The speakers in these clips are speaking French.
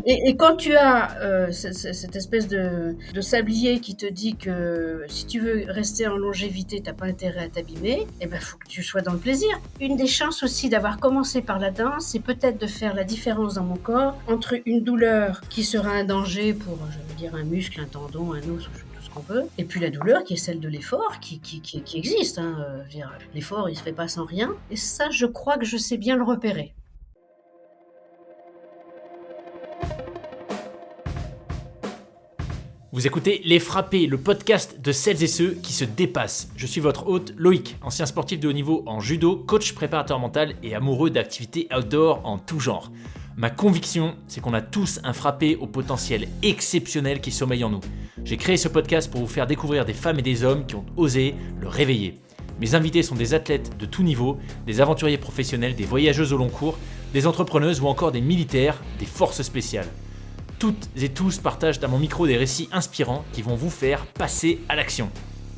Et quand tu as cette espèce de sablier qui te dit que si tu veux rester en longévité, tu n'as pas intérêt à t'abîmer, eh ben, faut que tu sois dans le plaisir. Une des chances aussi d'avoir commencé par la danse, c'est peut-être de faire la différence dans mon corps entre une douleur qui sera un danger pour, je veux dire, un muscle, un tendon, un os, tout ce qu'on veut, et puis la douleur qui est celle de l'effort, qui existe. Hein. Je veux dire, l'effort, il se fait pas sans rien. Et ça, je crois que je sais bien le repérer. Vous écoutez Les Frappés, le podcast de celles et ceux qui se dépassent. Je suis votre hôte Loïc, ancien sportif de haut niveau en judo, coach préparateur mental et amoureux d'activités outdoor en tout genre. Ma conviction, c'est qu'on a tous un frappé au potentiel exceptionnel qui sommeille en nous. J'ai créé ce podcast pour vous faire découvrir des femmes et des hommes qui ont osé le réveiller. Mes invités sont des athlètes de tout niveau, des aventuriers professionnels, des voyageuses au long cours, des entrepreneuses ou encore des militaires, des forces spéciales. Toutes et tous partagent à mon micro des récits inspirants qui vont vous faire passer à l'action.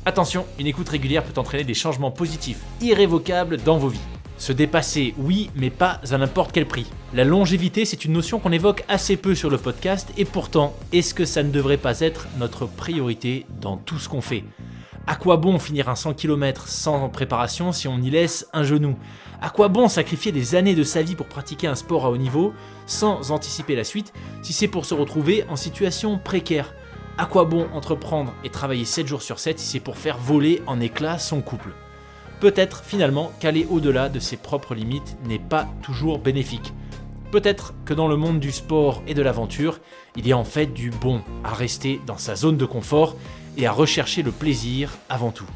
Attention, une écoute régulière peut entraîner des changements positifs irrévocables dans vos vies. Se dépasser, oui, mais pas à n'importe quel prix. La longévité, c'est une notion qu'on évoque assez peu sur le podcast, et pourtant, est-ce que ça ne devrait pas être notre priorité dans tout ce qu'on fait ? À quoi bon finir un 100 km sans préparation si on y laisse un genou ? À quoi bon sacrifier des années de sa vie pour pratiquer un sport à haut niveau sans anticiper la suite si c'est pour se retrouver en situation précaire ? À quoi bon entreprendre et travailler 7 jours sur 7 si c'est pour faire voler en éclats son couple ? Peut-être finalement qu'aller au-delà de ses propres limites n'est pas toujours bénéfique. Peut-être que dans le monde du sport et de l'aventure, il y a en fait du bon à rester dans sa zone de confort et à rechercher le plaisir avant tout.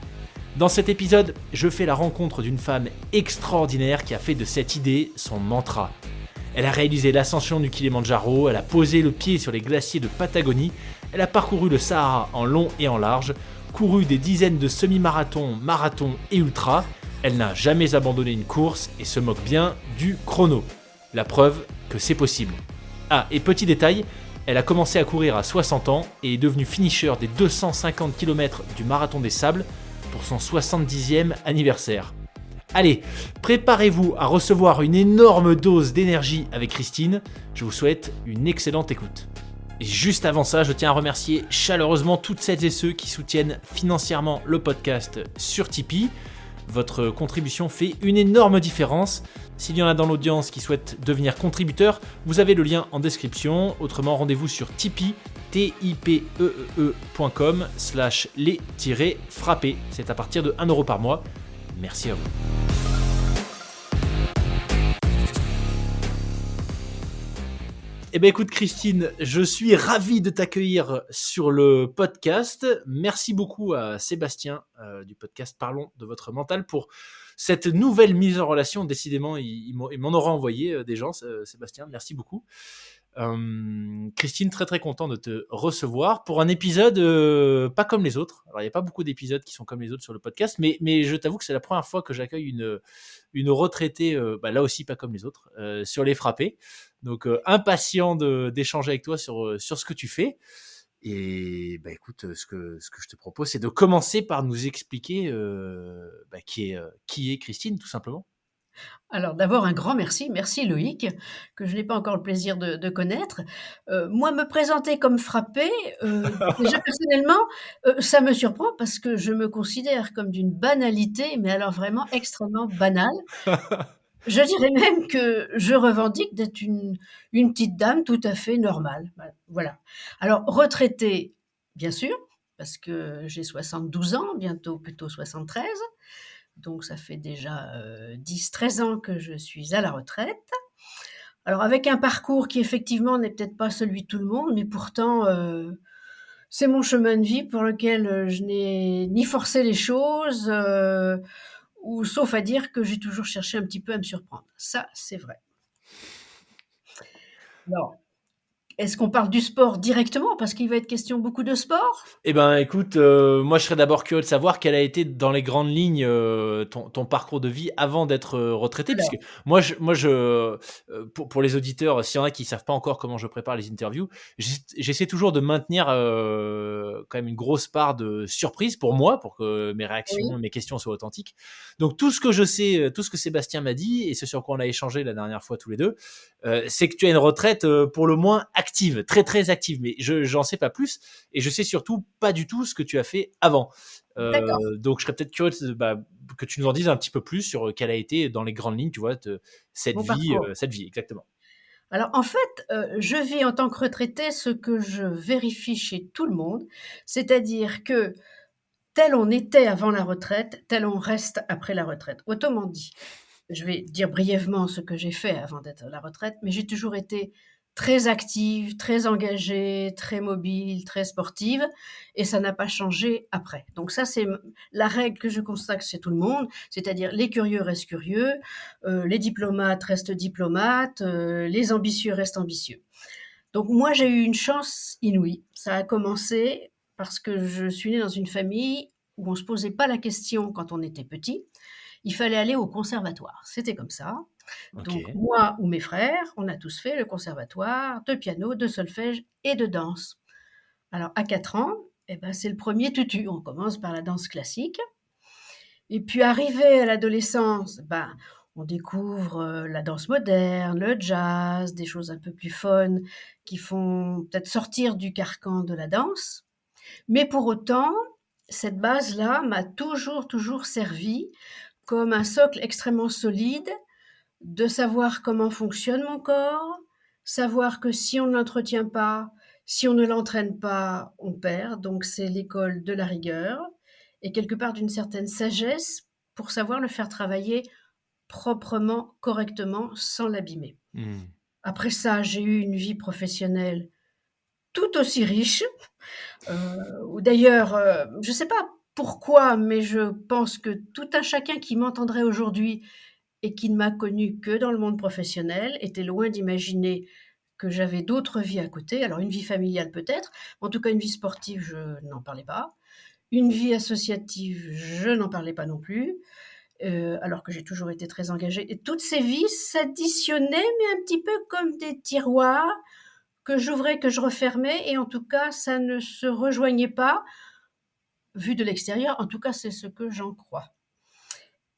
Dans cet épisode, je fais la rencontre d'une femme extraordinaire qui a fait de cette idée son mantra. Elle a réalisé l'ascension du Kilimandjaro, elle a posé le pied sur les glaciers de Patagonie, elle a parcouru le Sahara en long et en large, couru des dizaines de semi-marathons, marathons et ultras, elle n'a jamais abandonné une course et se moque bien du chrono. La preuve que c'est possible. Ah, et petit détail, elle a commencé à courir à 60 ans et est devenue finisher des 250 km du Marathon des Sables pour son 70e anniversaire. Allez, préparez-vous à recevoir une énorme dose d'énergie avec Christine. Je vous souhaite une excellente écoute. Et juste avant ça, je tiens à remercier chaleureusement toutes celles et ceux qui soutiennent financièrement le podcast sur Tipeee. Votre contribution fait une énorme différence. S'il y en a dans l'audience qui souhaitent devenir contributeur, vous avez le lien en description. Autrement, rendez-vous sur Tipeee, tipeee.com/les-frappés. C'est à partir de 1€ par mois. Merci à vous. Eh bien écoute Christine, je suis ravi de t'accueillir sur le podcast. Merci beaucoup à Sébastien du podcast Parlons de votre mental pour cette nouvelle mise en relation. Décidément, il m'en aura envoyé des gens, Sébastien. Merci beaucoup. Christine, très très content de te recevoir pour un épisode pas comme les autres. Alors il n'y a pas beaucoup d'épisodes qui sont comme les autres sur le podcast, mais je t'avoue que c'est la première fois que j'accueille une retraitée, là aussi pas comme les autres, sur les frappés. Donc impatient d'échanger avec toi sur ce que tu fais. Et écoute, ce que je te propose, c'est de commencer par nous expliquer qui est Christine, tout simplement. Alors d'abord un grand merci, merci Loïc, que je n'ai pas encore le plaisir de connaître. Moi me présenter comme frappée, déjà personnellement, ça me surprend parce que je me considère comme d'une banalité, mais alors vraiment extrêmement banale. Je dirais même que je revendique d'être une petite dame tout à fait normale. Voilà. Alors retraitée, bien sûr, parce que j'ai 72 ans, bientôt plutôt 73. Donc ça fait déjà 10-13 ans que je suis à la retraite. Alors avec un parcours qui effectivement n'est peut-être pas celui de tout le monde, mais pourtant c'est mon chemin de vie pour lequel je n'ai ni forcé les choses, ou sauf à dire que j'ai toujours cherché un petit peu à me surprendre. Ça, c'est vrai. Alors, est-ce qu'on parle du sport directement? Parce qu'il va être question beaucoup de sport. Eh ben, écoute, moi, je serais d'abord curieux de savoir quel a été, dans les grandes lignes, ton parcours de vie avant d'être retraité. Alors, Puisque pour les auditeurs, s'il y en a qui savent pas encore comment je prépare les interviews, j'essaie toujours de maintenir quand même une grosse part de surprise pour moi, pour que mes réactions, oui, mes questions soient authentiques. Donc tout ce que je sais, tout ce que Sébastien m'a dit et ce sur quoi on a échangé la dernière fois tous les deux, c'est que tu as une retraite pour le moins active, très très active, mais j'en sais pas plus et je sais surtout pas du tout ce que tu as fait avant. D'accord. Donc je serais peut-être curieux que tu nous en dises un petit peu plus sur quelle a été dans les grandes lignes, tu vois, Mon parcours. cette vie exactement. Alors en fait, je vis en tant que retraitée ce que je vérifie chez tout le monde, c'est-à-dire que tel on était avant la retraite, tel on reste après la retraite. Autrement dit, je vais dire brièvement ce que j'ai fait avant d'être à la retraite, mais j'ai toujours été très active, très engagée, très mobile, très sportive et ça n'a pas changé après. Donc ça, c'est la règle que je constate chez tout le monde, c'est-à-dire les curieux restent curieux, les diplomates restent diplomates, les ambitieux restent ambitieux. Donc moi, j'ai eu une chance inouïe. Ça a commencé parce que je suis née dans une famille où on ne se posait pas la question quand on était petit. Il fallait aller au conservatoire. C'était comme ça. Ok. Donc moi ou mes frères, on a tous fait le conservatoire de piano, de solfège et de danse. Alors à 4 ans, eh ben, c'est le premier tutu. On commence par la danse classique. Et puis arrivé à l'adolescence, ben, on découvre la danse moderne, le jazz, des choses un peu plus fun qui font peut-être sortir du carcan de la danse. Mais pour autant, cette base-là m'a toujours, toujours servi comme un socle extrêmement solide de savoir comment fonctionne mon corps, savoir que si on ne l'entretient pas, si on ne l'entraîne pas, on perd. Donc c'est l'école de la rigueur et quelque part d'une certaine sagesse pour savoir le faire travailler proprement, correctement, sans l'abîmer. Hmm. Après ça, j'ai eu une vie professionnelle tout aussi riche, ou d'ailleurs, je ne sais pas pourquoi, mais je pense que tout un chacun qui m'entendrait aujourd'hui et qui ne m'a connue que dans le monde professionnel, était loin d'imaginer que j'avais d'autres vies à côté. Alors une vie familiale peut-être, en tout cas une vie sportive, je n'en parlais pas. Une vie associative, je n'en parlais pas non plus, alors que j'ai toujours été très engagée. Et toutes ces vies s'additionnaient, mais un petit peu comme des tiroirs que j'ouvrais, que je refermais, et en tout cas, ça ne se rejoignait pas, vu de l'extérieur. En tout cas, c'est ce que j'en crois.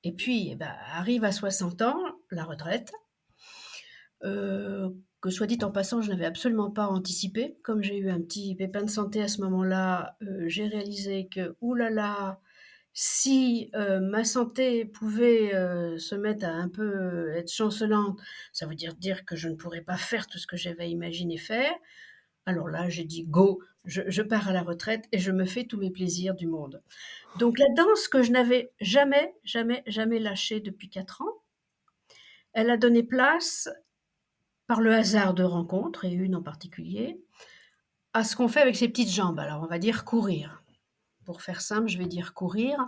Et puis, eh ben, arrive à 60 ans, la retraite, que soit dit en passant, je n'avais absolument pas anticipé. Comme j'ai eu un petit pépin de santé à ce moment-là, j'ai réalisé que, ouh là là, si ma santé pouvait se mettre à un peu être chancelante, ça veut dire que je ne pourrais pas faire tout ce que j'avais imaginé faire. Alors là, j'ai dit go, je pars à la retraite et je me fais tous mes plaisirs du monde. Donc la danse que je n'avais jamais, jamais, jamais lâchée depuis 4 ans, elle a donné place par le hasard de rencontres, et une en particulier, à ce qu'on fait avec ses petites jambes. Alors, on va dire courir. Pour faire simple, je vais dire courir,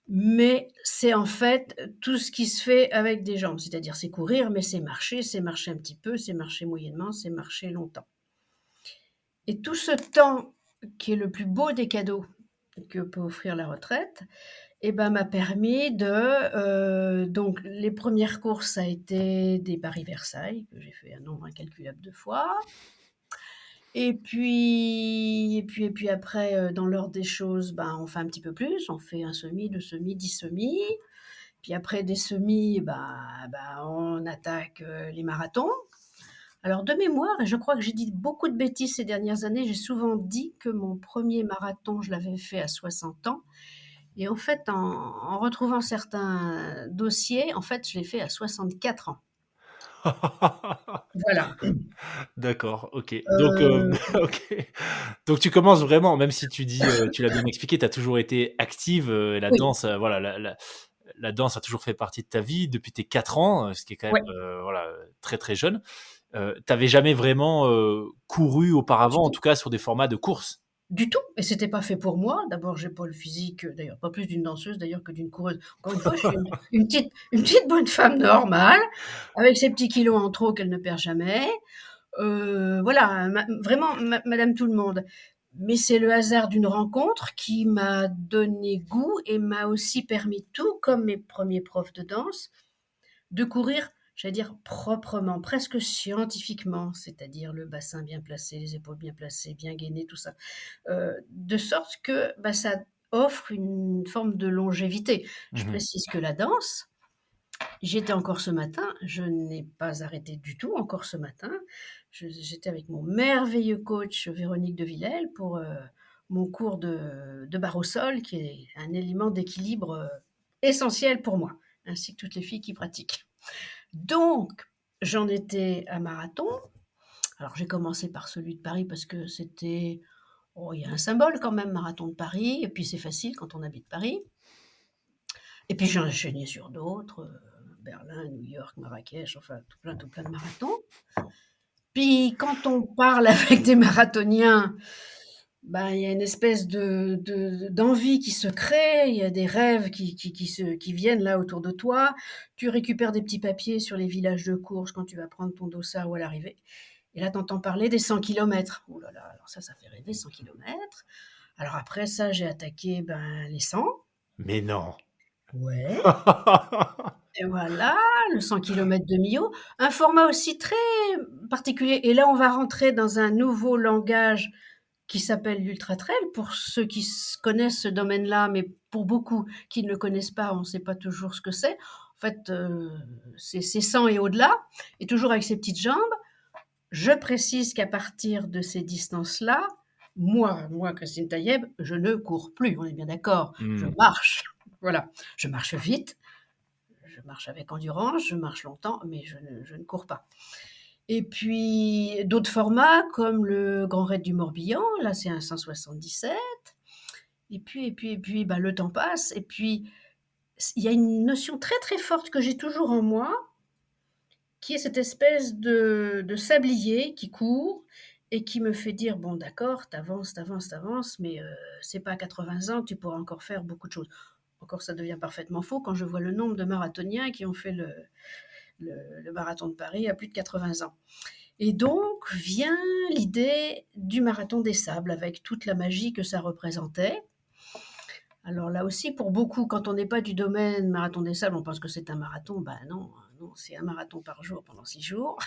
mais c'est en fait tout ce qui se fait avec des jambes. C'est-à-dire, c'est courir, mais c'est marcher un petit peu, c'est marcher moyennement, c'est marcher longtemps. Et tout ce temps, qui est le plus beau des cadeaux que peut offrir la retraite, eh ben, m'a permis donc les premières courses, ça a été des Paris-Versailles, que j'ai fait un nombre incalculable de fois. Et puis après, dans l'ordre des choses, ben, on fait un petit peu plus, on fait un semi, 2 semis, 10 semis. Puis après des semis, on attaque, les marathons. Alors de mémoire, et je crois que j'ai dit beaucoup de bêtises ces dernières années, j'ai souvent dit que mon premier marathon, je l'avais fait à 60 ans et en fait, en retrouvant certains dossiers, en fait, je l'ai fait à 64 ans. Voilà. D'accord, ok. Donc, Heu, ok. Donc tu commences vraiment, même si tu dis, tu l'as bien expliqué, tu as toujours été active, et la oui, danse, voilà, la danse a toujours fait partie de ta vie depuis tes 4 ans, ce qui est quand même, ouais, voilà, très, très jeune. Tu jamais vraiment, couru auparavant, du en tout. tout cas sur des formats de course? Du tout, et c'était pas fait pour moi. D'abord, j'ai pas le physique, d'ailleurs pas plus d'une danseuse d'ailleurs que d'une coureuse. Encore une fois, je suis une petite bonne femme normale, avec ses petits kilos en trop qu'elle ne perd jamais. Voilà, vraiment madame tout le monde. Mais c'est le hasard d'une rencontre qui m'a donné goût et m'a aussi permis, tout comme mes premiers profs de danse, de courir, j'allais dire proprement, presque scientifiquement, c'est-à-dire le bassin bien placé, les épaules bien placées, bien gainées, tout ça. De sorte que, bah, ça offre une forme de longévité. Je Mmh. précise que la danse, J'y étais encore ce matin, je n'ai pas arrêté du tout encore ce matin. J'étais avec mon merveilleux coach Véronique de Villèle pour, mon cours de barre au sol qui est un élément d'équilibre, essentiel pour moi, ainsi que toutes les filles qui pratiquent. Donc j'en étais à marathon. Alors j'ai commencé par celui de Paris parce que c'était oh, il y a un symbole quand même, marathon de Paris et puis c'est facile quand on habite Paris. Et puis j'ai enchaîné sur d'autres, Berlin, New York, Marrakech, enfin tout plein de marathons. Puis quand on parle avec des marathoniens, ben, il y a une espèce d'envie qui se crée, il y a des rêves qui viennent là autour de toi. Tu récupères des petits papiers sur les villages de course quand tu vas prendre ton dossard ou à l'arrivée. Et là, tu entends parler des 100 kilomètres. Oh là là, alors ça fait rêver 100 kilomètres. Alors après ça, j'ai attaqué ben, les 100. Mais non. Ouais. Et voilà, le 100 kilomètres de Millau. Un format aussi très particulier. Et là, on va rentrer dans un nouveau langage qui s'appelle l'ultra trail. Pour ceux qui connaissent ce domaine-là, mais pour beaucoup qui ne le connaissent pas, on ne sait pas toujours ce que c'est. En fait, c'est 100 et au-delà, et toujours avec ses petites jambes. Je précise qu'à partir de ces distances-là, moi, Christine Taïeb, je ne cours plus, on est bien d'accord. Je Mmh. marche. Voilà. Je marche vite, je marche avec endurance, je marche longtemps, mais je ne cours pas. Et puis d'autres formats comme le Grand Raid du Morbihan, là c'est un 177. Et puis, bah, le temps passe. Et puis il y a une notion très très forte que j'ai toujours en moi, qui est cette espèce de sablier qui court et qui me fait dire bon d'accord, t'avances, mais c'est pas à 80 ans que tu pourras encore faire beaucoup de choses. Encore ça devient parfaitement faux quand je vois le nombre de marathoniens qui ont fait le marathon de Paris à plus de 80 ans. Et donc vient l'idée du marathon des sables avec toute la magie que ça représentait. Alors là aussi, pour beaucoup, quand on n'est pas du domaine marathon des sables, on pense que c'est un marathon. Ben non, non, c'est un marathon par jour pendant 6 jours,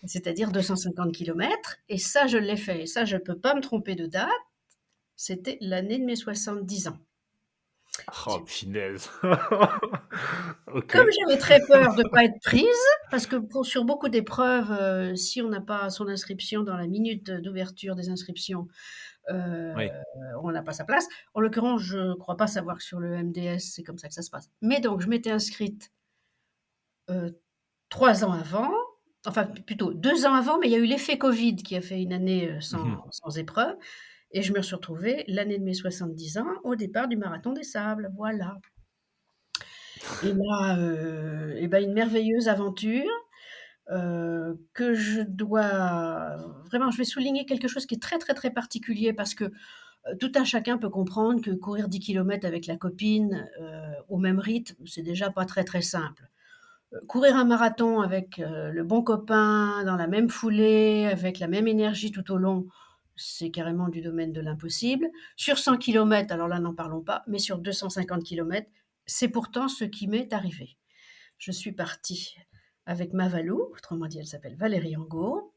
c'est-à-dire 250 kilomètres. Et ça, je l'ai fait. Et ça, je ne peux pas me tromper de date. C'était l'année de mes 70 ans. Oh punaise. OK. Comme j'avais très peur de ne pas être prise, parce que sur beaucoup d'épreuves, si on n'a pas son inscription dans la minute d'ouverture des inscriptions, heu, Oui. on n'a pas sa place. En l'occurrence, je ne crois pas savoir que sur le MDS, c'est comme ça que ça se passe. Mais donc je m'étais inscrite, 3 ans avant, enfin plutôt 2 ans avant, mais il y a eu l'effet covid qui a fait une année, Mmh. sans épreuve, et je me suis retrouvée l'année de mes 70 ans au départ du marathon des sables, voilà. Et là, et bah, une merveilleuse aventure, que je dois vraiment je vais souligner quelque chose qui est très, très, très particulier parce que, tout un chacun peut comprendre que courir 10 kilomètres avec la copine, au même rythme, c'est déjà pas très, très simple. Courir un marathon avec, le bon copain, dans la même foulée, avec la même énergie tout au long, c'est carrément du domaine de l'impossible. Sur 100 kilomètres, alors là, n'en parlons pas, mais sur 250 kilomètres, c'est pourtant ce qui m'est arrivé. Je suis partie avec ma Valou, autrement dit, elle s'appelle Valérie Angot.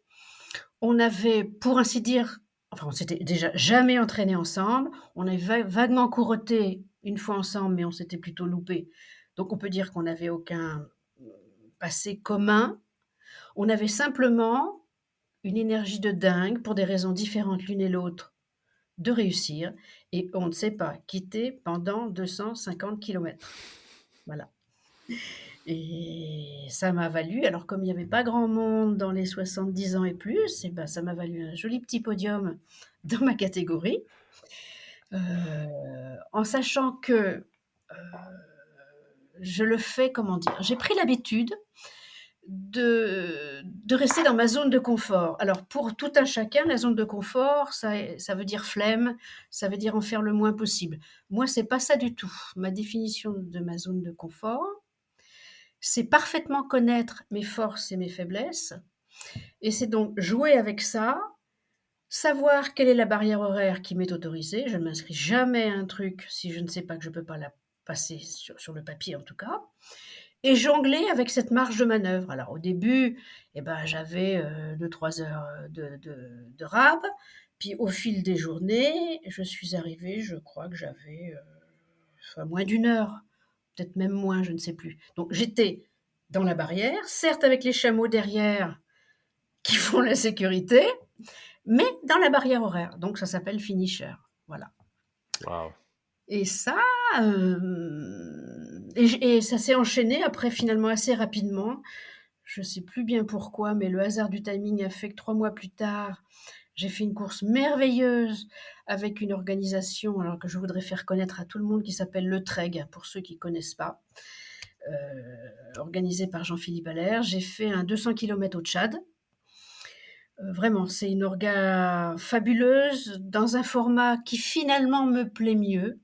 On avait, pour ainsi dire, enfin, on s'était déjà jamais entraînés ensemble. On avait vaguement courotté une fois ensemble, mais on s'était plutôt loupés. Donc, on peut dire qu'on n'avait aucun passé commun. On avait simplement une énergie de dingue pour des raisons différentes l'une et l'autre de réussir, et on ne s'est pas quitté pendant 250 kilomètres. Voilà. Et ça m'a valu, alors comme il n'y avait pas grand monde dans les 70 ans et plus, et ben, ça m'a valu un joli petit podium dans ma catégorie, en sachant que, je le fais, comment dire? J'ai pris l'habitude de rester dans ma zone de confort. Alors pour tout un chacun, la zone de confort, ça veut dire flemme, ça veut dire en faire le moins possible. Moi, c'est pas ça du tout. Ma définition de ma zone de confort, c'est parfaitement connaître mes forces et mes faiblesses, et c'est donc jouer avec ça, savoir quelle est la barrière horaire qui m'est autorisée. Je ne m'inscris jamais à un truc si je ne sais pas que je ne peux pas la passer sur le papier en tout cas, et jongler avec cette marge de manœuvre. Alors au début, eh ben, j'avais 2-3 heures de rab, puis au fil des journées, je suis arrivée, je crois que j'avais enfin, moins d'une heure peut-être même moins, je ne sais plus. Donc j'étais dans la barrière, certes avec les chameaux derrière qui font la sécurité, mais dans la barrière horaire. Donc ça s'appelle finisher. Voilà. Waouh. Et ça, et ça s'est enchaîné après finalement assez rapidement. Je ne sais plus bien pourquoi, mais le hasard du timing a fait que 3 mois plus tard, j'ai fait une course merveilleuse avec une organisation alors que je voudrais faire connaître à tout le monde qui s'appelle le TREG, pour ceux qui ne connaissent pas, organisée par Jean-Philippe Allaire. J'ai fait un 200 km au Tchad. Vraiment, c'est une orga fabuleuse dans un format qui finalement me plaît mieux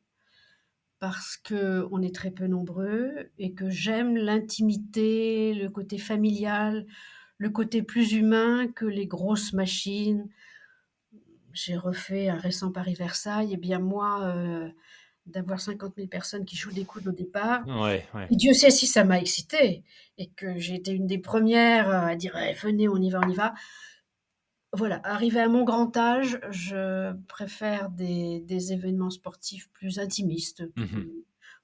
parce qu'on est très peu nombreux et que j'aime l'intimité, le côté familial, le côté plus humain que les grosses machines. J'ai refait un récent Paris-Versailles, et bien moi, d'avoir 50 000 personnes qui jouent des coudes au départ, Ouais, ouais. et Dieu sait si ça m'a excitée et que j'ai été une des premières à dire: «Eh, venez, on y va, on y va». Voilà, arrivée à mon grand âge, je préfère des événements sportifs plus intimistes, Mhm.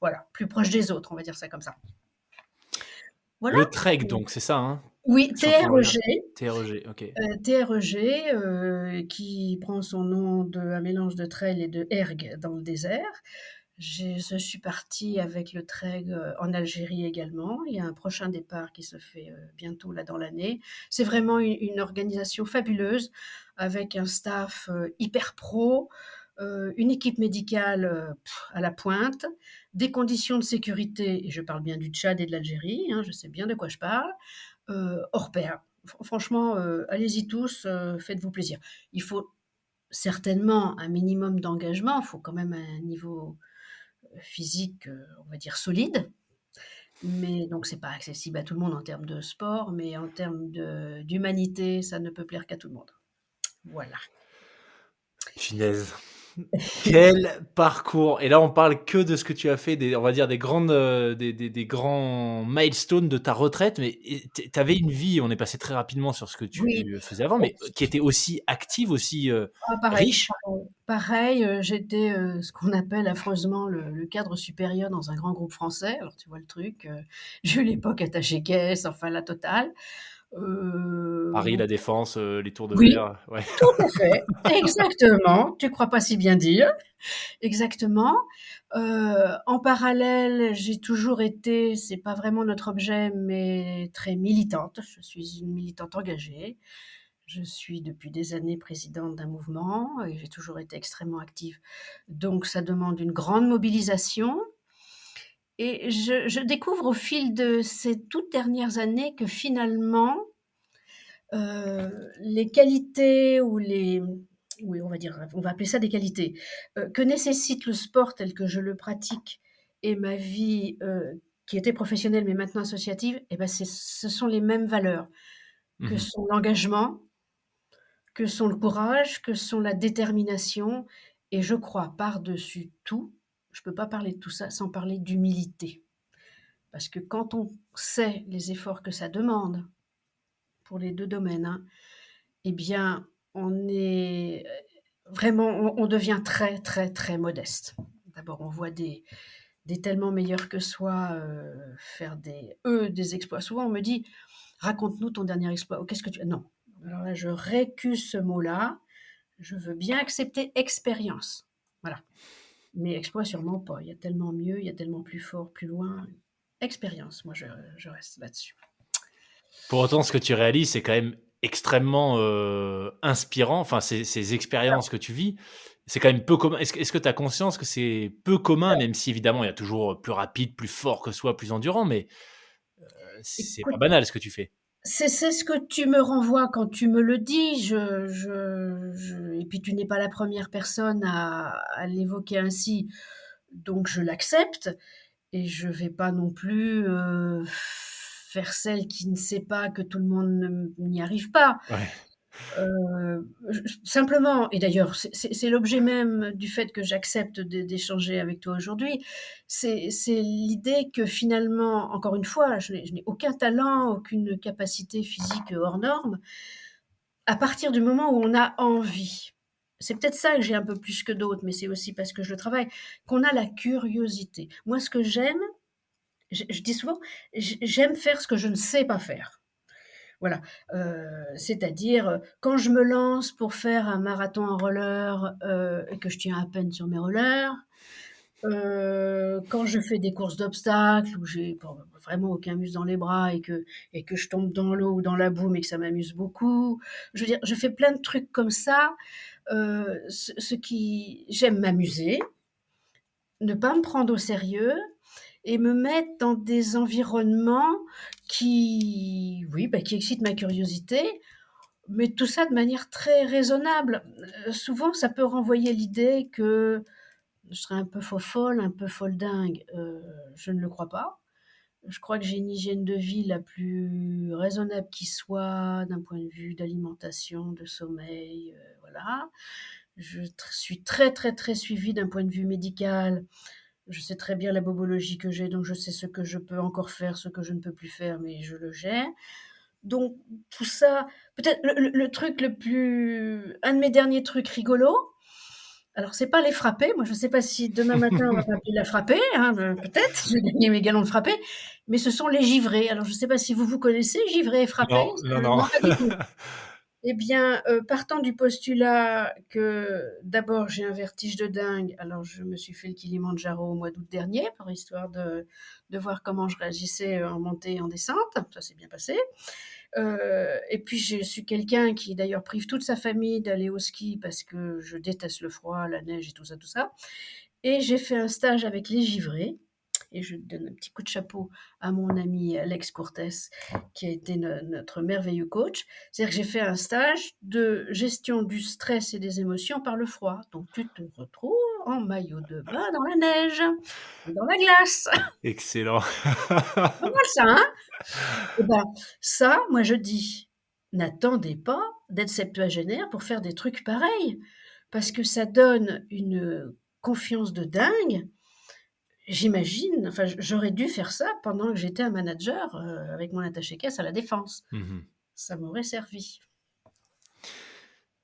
voilà, plus proches des autres, on va dire ça comme ça. Voilà. Le trek, donc, c'est ça, hein? Oui, Je suis en train de regarder. TREG, TREG, ok. TREG, qui prend son nom d'un mélange de trail et de erg dans le désert. Je suis partie avec le TREG en Algérie également. Il y a un prochain départ qui se fait bientôt là dans l'année. C'est vraiment une organisation fabuleuse avec un staff hyper pro, une équipe médicale à la pointe, des conditions de sécurité, et je parle bien du Tchad et de l'Algérie, hein, je sais bien de quoi je parle, hors pair. Franchement, allez-y tous, faites-vous plaisir. Il faut certainement un minimum d'engagement, il faut quand même un niveau physique, on va dire solide, mais donc c'est pas accessible à tout le monde en termes de sport, mais en termes d'humanité, ça ne peut plaire qu'à tout le monde. Voilà. Punaise. Quel parcours! Et là, on parle que de ce que tu as fait, on va dire des grandes, des grands milestones de ta retraite, mais tu avais une vie, on est passé très rapidement sur ce que Oui, tu faisais avant, mais qui était aussi active, aussi, pareil, riche? pareil, j'étais, ce qu'on appelle affreusement le cadre supérieur dans un grand groupe français. Alors tu vois le truc, j'ai eu l'époque attaché-caisse, enfin la totale. Paris, Bon, La Défense, les tours de oui, verre, ouais. tout à fait, exactement, tu crois pas si bien dire. Exactement. En parallèle, j'ai toujours été, c'est pas vraiment notre objet, mais très militante. Je suis une militante engagée. Je suis depuis des années présidente d'un mouvement et j'ai toujours été extrêmement active. Donc ça demande une grande mobilisation et je découvre au fil de ces toutes dernières années que finalement, les qualités ou les oui, on va dire, on va appeler ça des qualités, que nécessite le sport tel que je le pratique et ma vie, qui était professionnelle mais maintenant associative, et ben ce sont les mêmes valeurs que Mmh. sont l'engagement, que sont le courage, que sont la détermination, et je crois par-dessus tout, je peux pas parler de tout ça sans parler d'humilité. Parce que quand on sait les efforts que ça demande pour les 2 domaines, hein, eh bien, on est vraiment, on devient très, très, très modeste. D'abord, on voit des tellement meilleurs que soi faire des exploits. Souvent, on me dit: «Raconte-nous ton dernier exploit». Oh, qu'est-ce que tu non. Alors là, je récuse ce mot-là. Je veux bien accepter expérience. Voilà. Mais exploit, sûrement pas. Il y a tellement mieux, il y a tellement plus fort, plus loin. Expérience, moi, je reste là-dessus. Pour autant, ce que tu réalises, c'est quand même extrêmement, inspirant. Enfin, ces expériences que tu vis, c'est quand même peu commun. Est-ce que tu as conscience que c'est peu commun, même si évidemment il y a toujours, plus rapide, plus fort que soi, plus endurant, mais c'est pas Écoute, banal ce que tu fais? c'est ce que tu me renvoies quand tu me le dis. Et puis tu n'es pas la première personne à l'évoquer ainsi, donc je l'accepte et je vais pas non plus, faire celle qui ne sait pas que tout le monde n'y arrive pas. Ouais. Simplement, et d'ailleurs c'est l'objet même du fait que j'accepte d'échanger avec toi aujourd'hui, c'est l'idée que finalement, encore une fois, je n'ai aucun talent, aucune capacité physique hors norme. À partir du moment où on a envie, c'est peut-être ça que j'ai un peu plus que d'autres, mais c'est aussi parce que je le travaille, qu'on a la curiosité. Moi, ce que j'aime, je dis souvent, j'aime faire ce que je ne sais pas faire. Voilà, c'est-à-dire, quand je me lance pour faire un marathon en roller, et que je tiens à peine sur mes rollers, quand je fais des courses d'obstacles où j'ai bon, vraiment aucun muscle dans les bras et que je tombe dans l'eau ou dans la boue, mais que ça m'amuse beaucoup. Je veux dire, je fais plein de trucs comme ça, ce qui j'aime m'amuser, ne pas me prendre au sérieux et me mettre dans des environnements qui oui, bah, qui excitent ma curiosité, mais tout ça de manière très raisonnable. Souvent ça peut renvoyer l'idée que je serais un peu fofolle, un peu folle-dingue, je ne le crois pas. Je crois que j'ai une hygiène de vie la plus raisonnable qui soit, d'un point de vue d'alimentation, de sommeil, voilà. Je suis très, très, très suivie d'un point de vue médical. Je sais très bien la bobologie que j'ai, donc je sais ce que je peux encore faire, ce que je ne peux plus faire, mais je le gère. Donc tout ça, peut-être le truc le plus un de mes derniers trucs rigolos, alors c'est pas les frappés, moi je sais pas si demain matin on va m'appeler la frappée, hein, peut-être, je vais gagner mes galons de frappé, mais ce sont les givrés. Alors je sais pas si vous connaissez givrés et frappés? Non, non, non. Non, pas du tout. Eh bien, partant du postulat que d'abord j'ai un vertige de dingue, alors je me suis fait le Kilimandjaro au mois d'août dernier, par histoire de voir comment je réagissais en montée et en descente. Ça s'est bien passé. Et puis je suis quelqu'un qui d'ailleurs prive toute sa famille d'aller au ski parce que je déteste le froid, la neige et tout ça, tout ça. Et j'ai fait un stage avec les givrés. Et je donne un petit coup de chapeau à mon ami Alex Cortès, qui a été notre merveilleux coach. C'est-à-dire que j'ai fait un stage de gestion du stress et des émotions par le froid. Donc tu te retrouves en maillot de bain dans la neige, dans la glace. Excellent. Pas mal ça, hein? Eh ben, ça, moi je dis, n'attendez pas d'être septuagénaire pour faire des trucs pareils, parce que ça donne une confiance de dingue. J'imagine, enfin, j'aurais dû faire ça pendant que j'étais un manager, avec mon attaché-caisse à la Défense. Mmh. Ça m'aurait servi.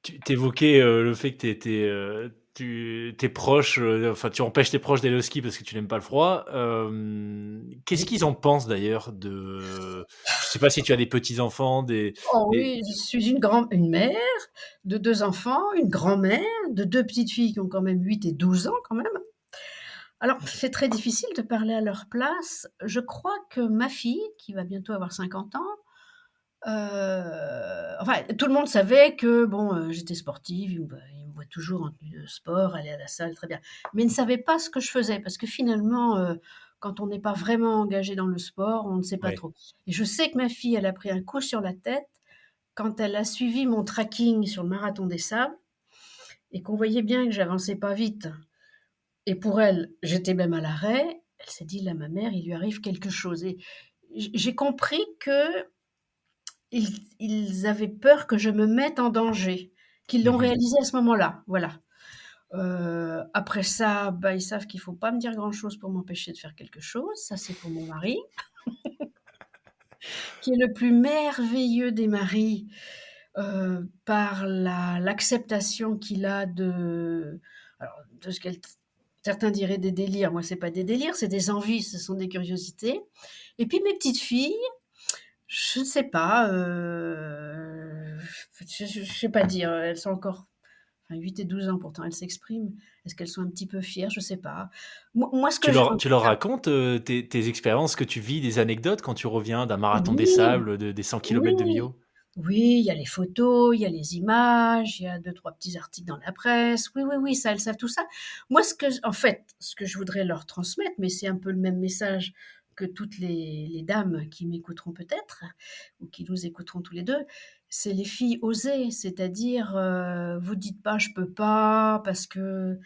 Tu évoquais, le fait que tes proches, enfin, tu empêches tes proches d'aller au ski parce que tu n'aimes pas le froid. Qu'est-ce Oui. qu'ils en pensent d'ailleurs de je sais pas si tu as des petits-enfants, Oh des oui, je suis une mère de 2 enfants, une grand-mère de 2 petites filles qui ont quand même 8 et 12 ans quand même. Alors, c'est très difficile de parler à leur place. Je crois que ma fille, qui va bientôt avoir 50 ans, enfin, tout le monde savait que bon, j'étais sportive, il me voit toujours en tenue de sport, aller à la salle, très bien. Mais ils ne savaient pas ce que je faisais parce que finalement, quand on n'est pas vraiment engagé dans le sport, on ne sait pas ouais, trop. Et je sais que ma fille, elle a pris un coup sur la tête quand elle a suivi mon tracking sur le marathon des sables et qu'on voyait bien que j'avançais pas vite et pour elle, j'étais même à l'arrêt. Elle s'est dit: «Là, ma mère, il lui arrive quelque chose» et j'ai compris qu'ils ils avaient peur que je me mette en danger, qu'ils l'ont mmh. réalisé à ce moment-là, voilà. Après ça, bah, ils savent qu'il faut pas me dire grand-chose pour m'empêcher de faire quelque chose. Ça, c'est pour mon mari, qui est le plus merveilleux des maris, par l'acceptation qu'il a alors de ce qu'elle certains diraient des délires. Moi, c'est pas des délires, c'est des envies, ce sont des curiosités. Et puis mes petites filles, je ne sais pas, je sais pas dire, elles sont encore enfin 8 et 12 ans pourtant elles s'expriment. Est-ce qu'elles sont un petit peu fières? Je sais pas. Moi ce que je en Tu tout leur cas racontes, tes expériences que tu vis, des anecdotes quand tu reviens d'un marathon des oui, sables, des 100 kilomètres de oui, Millau? oui, il y a les photos, il y a les images, il y a deux trois petits articles dans la presse. Oui, oui, oui, ça, elles savent tout ça. Moi en fait, ce que je voudrais leur transmettre, mais c'est un peu le même message que toutes les dames qui m'écouteront peut-être, ou qui nous écouteront tous les 2, c'est les filles osées. C'est-à-dire, vous dites pas: «Je peux pas parce que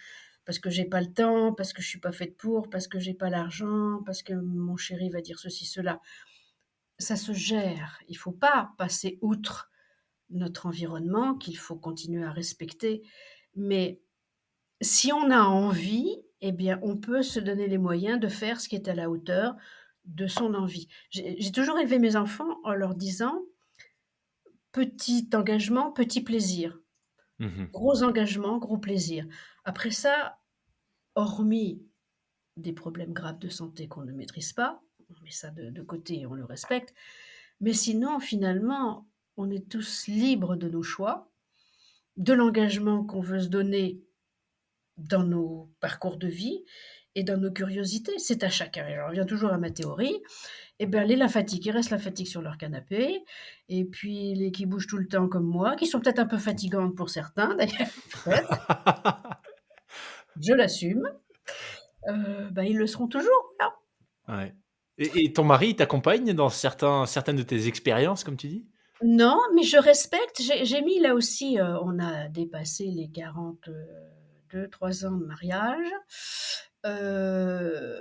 j'ai pas le temps, parce que je suis pas faite pour, parce que j'ai pas l'argent, parce que mon chéri va dire ceci, cela». Ça se gère. Il faut pas passer outre notre environnement, qu'il faut continuer à respecter. Mais si on a envie, eh bien, on peut se donner les moyens de faire ce qui est à la hauteur de son envie. J'ai toujours élevé mes enfants en leur disant: «Petit engagement, petit plaisir. Mmh. Gros engagement, gros plaisir». Après ça, hormis des problèmes graves de santé qu'on ne maîtrise pas, on met ça de côté, on le respecte. Mais sinon, finalement, on est tous libres de nos choix, de l'engagement qu'on veut se donner dans nos parcours de vie et dans nos curiosités. C'est à chacun. Et je reviens toujours à ma théorie. Eh ben, les lymphatiques, ils restent lymphatiques sur leur canapé. Et puis les qui bougent tout le temps comme moi, qui sont peut-être un peu fatigantes pour certains d'ailleurs, peut-être, je l'assume, bah, ils le seront toujours, voilà. Ouais. Et ton mari, il t'accompagne dans certaines de tes expériences, comme tu dis? Non, mais je respecte. J'ai mis là aussi, on a dépassé les 42-3 ans de mariage. Heu,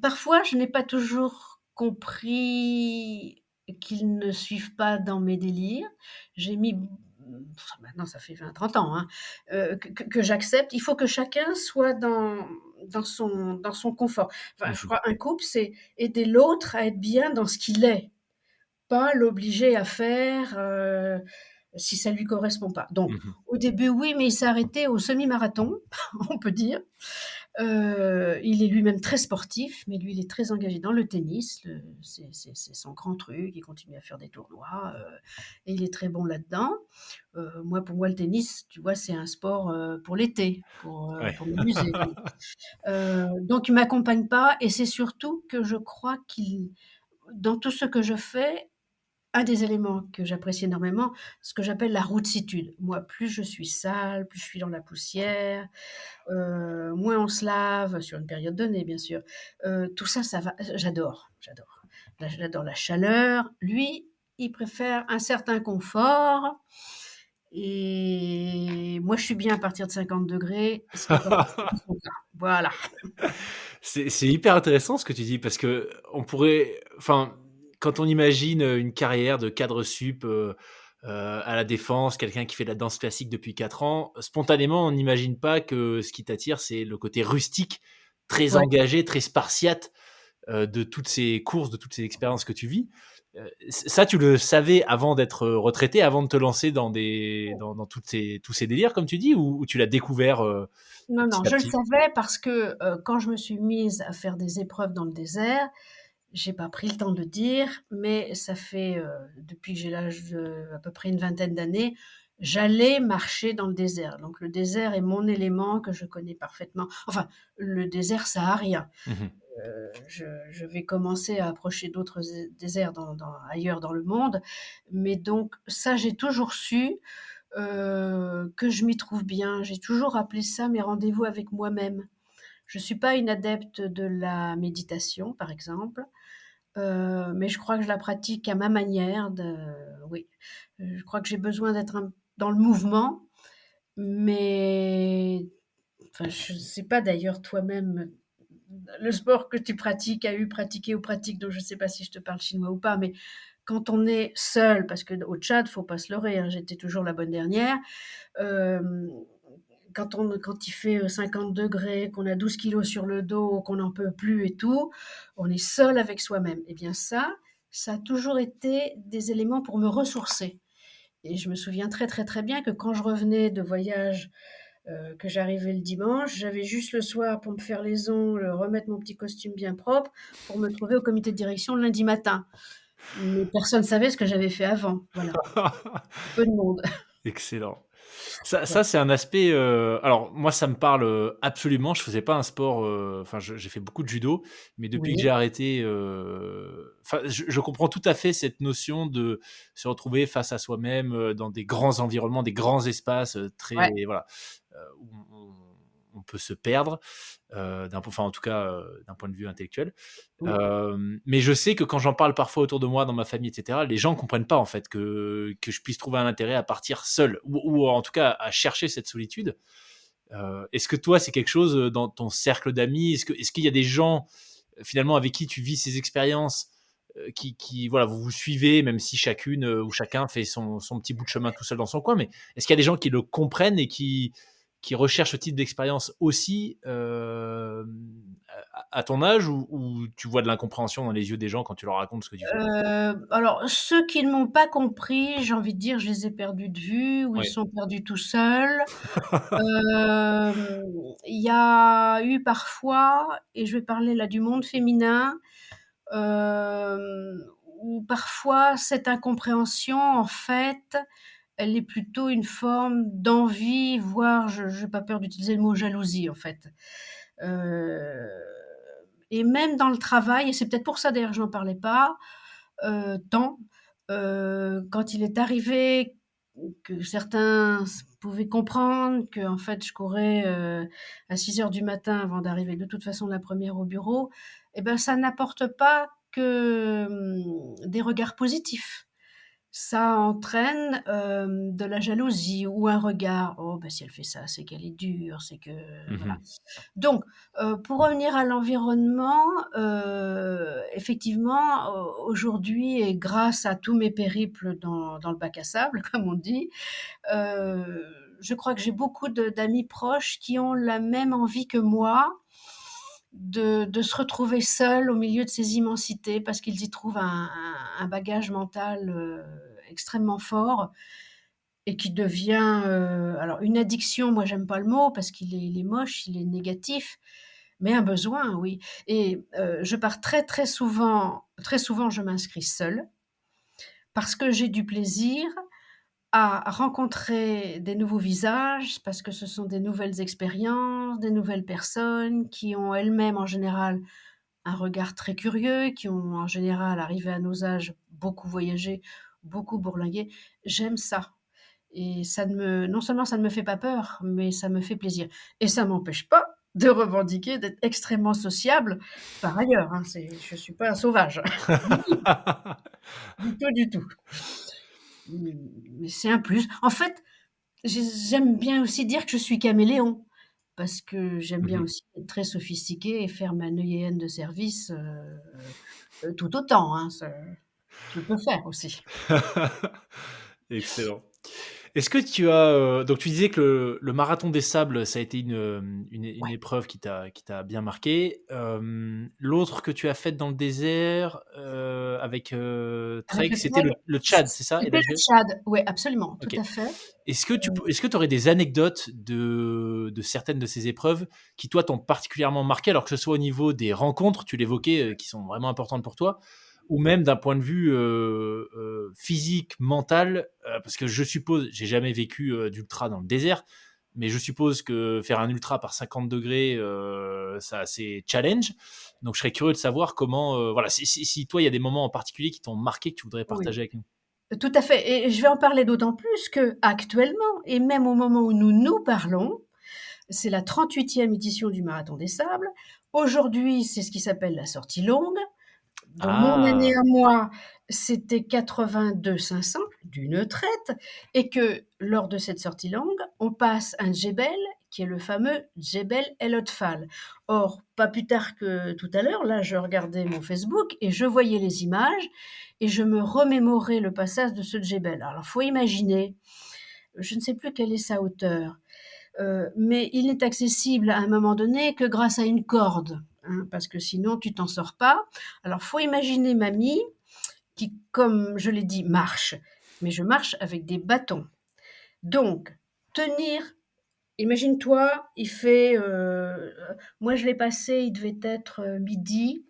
Parfois, je n'ai pas toujours compris qu'ils ne suivent pas dans mes délires. J'ai mis maintenant ça fait 20-30 ans, hein, que j'accepte. Il faut que chacun soit dans son confort. Enfin, je Mmh. crois un couple, c'est aider l'autre à être bien dans ce qu'il est. Pas l'obliger à faire, si ça lui correspond pas. Donc Mmh. au début, oui, mais il s'est arrêté au semi-marathon, on peut dire. Il est lui-même très sportif, mais lui, il est très engagé dans le tennis. C'est son grand truc. Il continue à faire des tournois, et il est très bon là-dedans. Pour moi, le tennis, tu vois, c'est un sport, pour l'été, Ouais. pour m'amuser. Donc il m'accompagne pas et c'est surtout que je crois qu'il dans tout ce que je fais, un des éléments que j'apprécie énormément, ce que j'appelle la routsitude. Moi, plus je suis sale, plus je suis dans la poussière, moins on se lave, sur une période donnée, bien sûr. Tout ça, ça va, j'adore, j'adore. J'adore la chaleur. Lui, il préfère un certain confort et moi, je suis bien à partir de 50 degrés, ce qui est pas forcément son cas. Voilà. C'est hyper intéressant ce que tu dis parce que on pourrait enfin, quand on imagine, une carrière de cadre sup, à la Défense, quelqu'un qui fait de la danse classique depuis 4 ans, spontanément, on n'imagine pas que ce qui t'attire, c'est le côté rustique, très Ouais. engagé, très spartiate, de toutes ces courses, de toutes ces expériences que tu vis. Ça, tu le savais avant d'être, retraité, avant de te lancer dans tous ces délires comme tu dis ou tu l'as découvert, Non, non, petit à je le petit? savais parce que, quand je me suis mise à faire des épreuves dans le désert, j'ai pas pris le temps de dire, mais ça fait, depuis que j'ai l'âge de à peu près une vingtaine d'années, j'allais marcher dans le désert. Donc le désert est mon élément que je connais parfaitement. Enfin, le désert saharien. Mmh. Je vais commencer à approcher d'autres déserts ailleurs dans le monde, mais donc ça, j'ai toujours su, que je m'y trouve bien. J'ai toujours appelé ça mes rendez-vous avec moi-même. Je suis pas une adepte de la méditation, par exemple, mais je crois que je la pratique à ma manière oui. Je crois que j'ai besoin d'être dans le mouvement, mais enfin, je ne sais pas d'ailleurs toi-même, le sport que tu pratiques, as eu pratiqué ou pratiques, donc je ne sais pas si je te parle chinois ou pas, mais quand on est seul, parce qu'au Tchad, faut pas se leurrer, hein, j'étais toujours la bonne dernière, hem, quand il fait, 50 degrés, qu'on a 12 kilos sur le dos, qu'on n'en peut plus et tout, on est seul avec soi-même. Et bien ça a toujours été des éléments pour me ressourcer. Et je me souviens très, très, très bien que quand je revenais de voyage, que j'arrivais le dimanche, j'avais juste le soir pour me faire les ongles, remettre mon petit costume bien propre, pour me trouver au comité de direction le lundi matin. Mais personne ne savait ce que j'avais fait avant, voilà, peu de monde. Excellent. Ça Ouais. ça, c'est un aspect, alors moi, ça me parle, absolument. Je faisais pas un sport, enfin, j'ai fait beaucoup de judo, mais depuis que Oui, j'ai arrêté, enfin, je comprends tout à fait cette notion de se retrouver face à soi-même, dans des grands environnements, des grands espaces, très ouais, voilà, où on peut se perdre, enfin, en tout cas, d'un point de vue intellectuel. oui. Mais je sais que quand j'en parle parfois autour de moi, dans ma famille et cetera, les gens comprennent pas en fait que je puisse trouver un intérêt à partir seul ou en tout cas à chercher cette solitude. Est-ce que toi, c'est quelque chose, dans ton cercle d'amis? Est-ce qu'il y a des gens, finalement avec qui tu vis ces expériences, qui voilà, vous vous suivez même si chacune, ou chacun fait son petit bout de chemin tout seul dans son coin, mais est-ce qu'il y a des gens qui le comprennent et qui recherchent ce type d'expérience aussi, à ton âge ou tu vois de l'incompréhension dans les yeux des gens quand tu leur racontes ce que tu fais? Alors ceux qui ne m'ont pas compris, j'ai envie de dire, je les ai perdus de vue ou ils Ouais. sont perdus tout seuls. Il y a eu parfois, et je vais parler là du monde féminin, Où parfois cette incompréhension, en fait, elle est plutôt une forme d'envie, voire je j'ai pas peur d'utiliser le mot jalousie, en fait. Heu et même dans le travail et c'est peut-être pour ça d'ailleurs que j'en parlais pas, tant, quand il est arrivé que certains pouvaient comprendre qu'en fait je courais, à 6 heures du matin avant d'arriver de toute façon la première au bureau et ben, ça n'apporte pas que, des regards positifs. Ça entraîne, de la jalousie ou un regard: «Oh bah, si elle fait ça, c'est qu'elle est dure, c'est que» voilà. Mmh. Donc, pour revenir à l'environnement, effectivement, aujourd'hui et grâce à tous mes périples dans le bac à sable, comme on dit, heu, je crois que j'ai beaucoup d'amis proches qui ont la même envie que moi de se retrouver seuls au milieu de ces immensités parce qu'ils y trouvent un bagage mental, extrêmement fort et qui devient, alors une addiction, moi j'aime pas le mot parce qu'il est moche, il est négatif, mais un besoin, oui et je pars très souvent je m'inscris seule parce que j'ai du plaisir à rencontrer des nouveaux visages, parce que ce sont des nouvelles expériences, des nouvelles personnes qui ont elles-mêmes en général un regard très curieux, qui ont en général, arrivé à nos âges, beaucoup voyagé, beaucoup bourlingué. J'aime ça et ça ne me non seulement ça ne me fait pas peur, mais ça me fait plaisir et ça m'empêche pas de revendiquer d'être extrêmement sociable par ailleurs, hein. C'est je suis pas un sauvage. Du tout, du tout, du tout. Mais c'est un plus. En fait, j'aime bien aussi dire que je suis caméléon, parce que j'aime bien Mmh. aussi être très sophistiquée et faire ma neuilléenne de service, tout autant, hein, ce je peux faire aussi. Excellent. Est-ce que tu as, donc tu disais que le marathon des sables, ça a été une Ouais, épreuve qui t'a bien marqué. L'autre que tu as faite dans le désert, avec, avec Trek, le c'était trek, le Tchad, c'est ça? Et c'était le l'Algérie? Tchad. Ouais, absolument, tout OK. à fait. Est-ce que tu aurais des anecdotes de certaines de ces épreuves qui, toi, t'ont particulièrement marqué, alors que ce soit au niveau des rencontres, tu l'évoquais, qui sont vraiment importantes pour toi, ou même d'un point de vue, physique, mental? Parce que je suppose, j'ai jamais vécu, d'ultra dans le désert, mais je suppose que faire un ultra par 50°, ça c'est challenge. Donc je serais curieux de savoir comment, voilà, si toi, il y a des moments en particulier qui t'ont marqué, que tu voudrais Oui, partager avec nous? tout à fait et je vais en parler d'autant plus qu'actuellement et même au moment où nous nous parlons, c'est la 38e édition du Marathon des Sables. Aujourd'hui, c'est ce qui s'appelle la sortie longue. Dans mon année Ah! à moi, c'était 82 500 d'une traite et que lors de cette sortie longue, on passe un djebel qui est le fameux Djebel El Otfal. Or, pas plus tard que tout à l'heure, là, je regardais mon Facebook et je voyais les images et je me remémorais le passage de ce djebel. Alors, faut imaginer, je ne sais plus quelle est sa hauteur, mais il n'est accessible à un moment donné que grâce à une corde, hein, parce que sinon tu t'en sors pas. Alors faut imaginer mamie qui, comme je l'ai dit, marche, mais je marche avec des bâtons. Donc tenir, imagine-toi, il fait, moi je l'ai passé, il devait être, midi.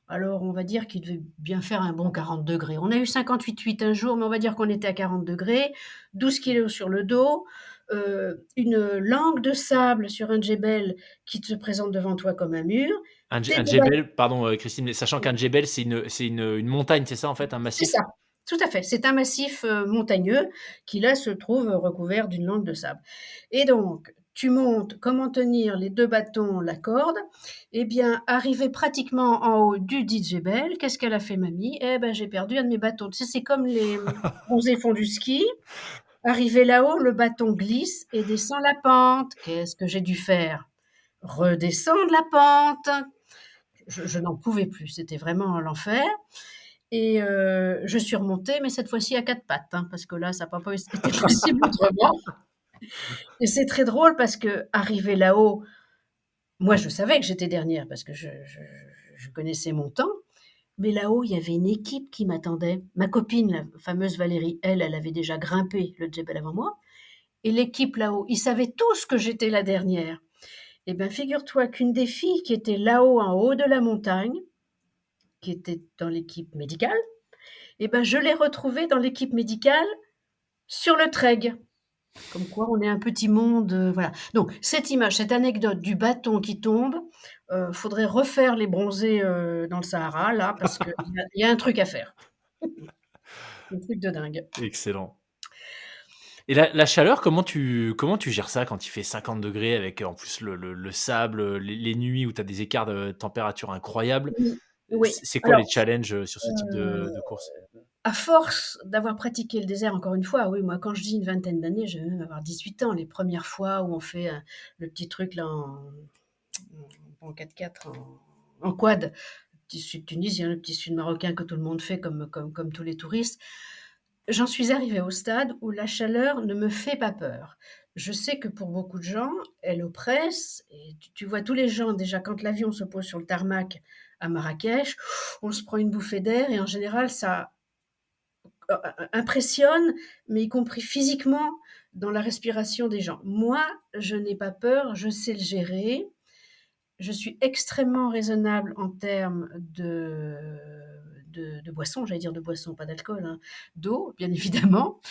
Alors on va dire qu'il devait bien faire un bon 40°. On a eu 58,8 un jour, mais on va dire qu'on était à 40°, 12 kilos sur le dos, une langue de sable sur un djebel qui te présente devant toi comme un mur. Tes Un 2 bâtons, djebel, pardon, Christine, mais sachant qu'un djebel, c'est une montagne, c'est ça, en fait, un c'est massif? ça, tout à fait. C'est un massif, montagneux qui là se trouve, recouvert d'une langue de sable et donc tu montes, comment tenir les 2 bâtons, la corde? Eh bien, arrivé pratiquement en haut dudit djebel, qu'est-ce qu'elle a fait mamie? Eh ben, j'ai perdu un de mes bâtons. Tu sais, c'est comme les, bronzés font du ski. Arrivé là-haut, le bâton glisse et descend la pente. Qu'est-ce que j'ai dû faire? Redescendre la pente. Je n'en pouvais plus, c'était vraiment l'enfer et je suis remontée, mais cette fois-ci à 4 pattes, hein, parce que là, ça n'a pas été possible autrement et c'est très drôle parce qu'arrivée là-haut, moi, je savais que j'étais dernière parce que je connaissais mon temps, mais là-haut, il y avait une équipe qui m'attendait. Ma copine, la fameuse Valérie, elle avait déjà grimpé le djebel avant moi et l'équipe là-haut, ils savaient tous que j'étais la dernière. Eh bien, figure-toi qu'une des filles qui était là-haut, en haut de la montagne, qui était dans l'équipe médicale, et ben, je l'ai retrouvé dans l'équipe médicale sur le trek. Comme quoi on est un petit monde, voilà. Donc cette image, cette anecdote du bâton qui tombe, faudrait refaire les bronzés, dans le Sahara là, parce qu'il y a un truc à faire. Un truc de dingue. Excellent. Et la chaleur, comment tu gères ça quand il fait 50 degrés avec, en plus le sable, les nuits où tu as des écarts de température incroyables? Oui, oui. C'est quoi les Alors, challenges, sur ce type de heu, course? à force d'avoir pratiqué le désert, encore une fois, oui, moi quand je dis une vingtaine d'années, je devais même avoir 18 ans. Les premières fois où on fait, le petit truc là en 4x4 en quad, le petit sud tunisien, le petit sud marocain que tout le monde fait comme tous les touristes. J'en suis arrivée au stade où la chaleur ne me fait pas peur. Je sais que pour beaucoup de gens, elle oppresse et tu vois tous les gens déjà quand l'avion se pose sur le tarmac à Marrakech, on se prend une bouffée d'air et en général ça impressionne, mais y compris physiquement dans la respiration des gens. Moi, je n'ai pas peur, je sais le gérer. Je suis extrêmement raisonnable en termes de boissons, j'allais dire de boissons, pas d'alcool, hein, d'eau, bien évidemment.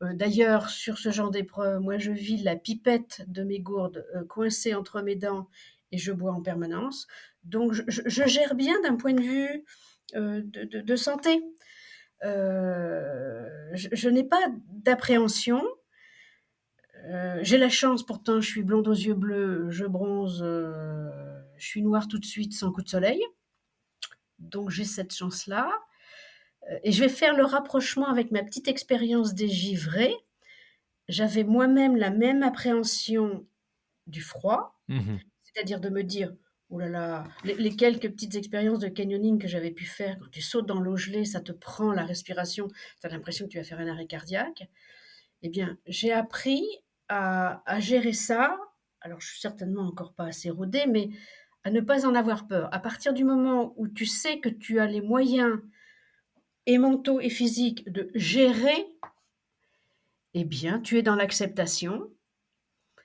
D'ailleurs, sur ce genre d'épreuve, moi, je vis la pipette de mes gourdes coincée entre mes dents et je bois en permanence. Donc, je gère bien d'un point de vue de santé. Je n'ai pas d'appréhension. J'ai la chance, pourtant, je suis blonde aux yeux bleus, je bronze, je suis noire tout de suite sans coup de soleil. Donc, j'ai cette chance-là. Et je vais faire le rapprochement avec ma petite expérience des givrés. J'avais moi-même la même appréhension du froid, Mmh. c'est-à-dire de me dire: «Oh là là», les quelques petites expériences de canyoning que j'avais pu faire, quand tu sautes dans l'eau gelée, ça te prend la respiration, tu as l'impression que tu vas faire un arrêt cardiaque. Eh bien, j'ai appris à gérer ça. Alors, je suis certainement encore pas assez rodée, mais à ne pas en avoir peur. À partir du moment où tu sais que tu as les moyens et mentaux et physiques de gérer, eh bien, tu es dans l'acceptation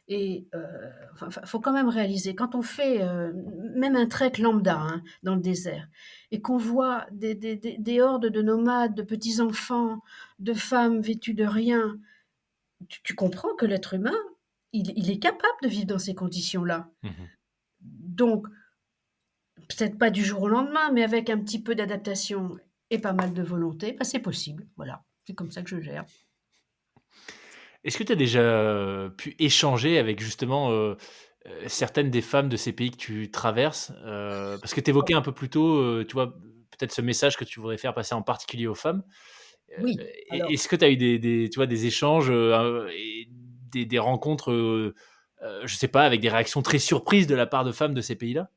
et enfin, faut quand même réaliser quand on fait, même un trek lambda, hein, dans le désert et qu'on voit des hordes de nomades, de petits enfants, de femmes vêtues de rien, tu comprends que l'être humain, il est capable de vivre dans ces conditions-là. Mmh. Donc peut-être pas du jour au lendemain, mais avec un petit peu d'adaptation et pas mal de volonté, bah, c'est possible, voilà. C'est comme ça que je gère. Est-ce que tu as déjà, pu échanger avec justement, certaines des femmes de ces pays que tu traverses? Parce que tu évoquais un peu plus tôt, tu vois, peut-être ce message que tu voudrais faire passer en particulier aux femmes. Oui, alors Est-ce que tu as eu des tu vois, des échanges, et des rencontres, je sais pas, avec des réactions très surprises de la part de femmes de ces pays-là?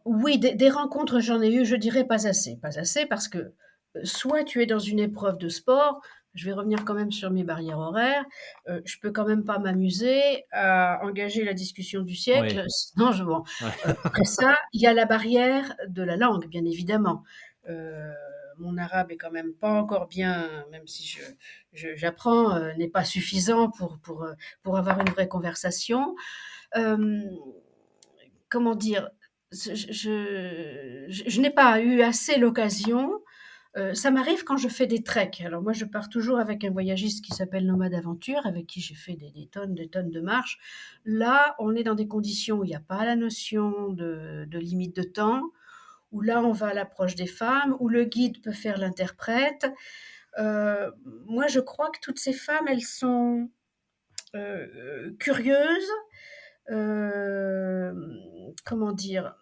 oui, des rencontres, j'en ai eu, je dirais pas assez. Pas assez parce que, soit tu es dans une épreuve de sport, je vais revenir quand même sur mes barrières horaires, je peux quand même pas m'amuser à engager la discussion du Oui, siècle, sinon je bon, ouais. après ça, il y a la barrière de la langue, bien évidemment. Heu, Mon arabe est quand même pas encore bien, même si j'apprends, n'est pas suffisant pour avoir une vraie conversation. Hem, Comment dire? Je n'ai pas eu assez l'occasion. Ça m'arrive quand je fais des treks. Alors moi, je pars toujours avec un voyagiste qui s'appelle Nomade Aventure, avec qui j'ai fait des tonnes de marches. Là, on est dans des conditions où il y a pas la notion de limite de temps, où là, on va à l'approche des femmes, où le guide peut faire l'interprète. Moi, je crois que toutes ces femmes, elles sont, curieuses, comment dire?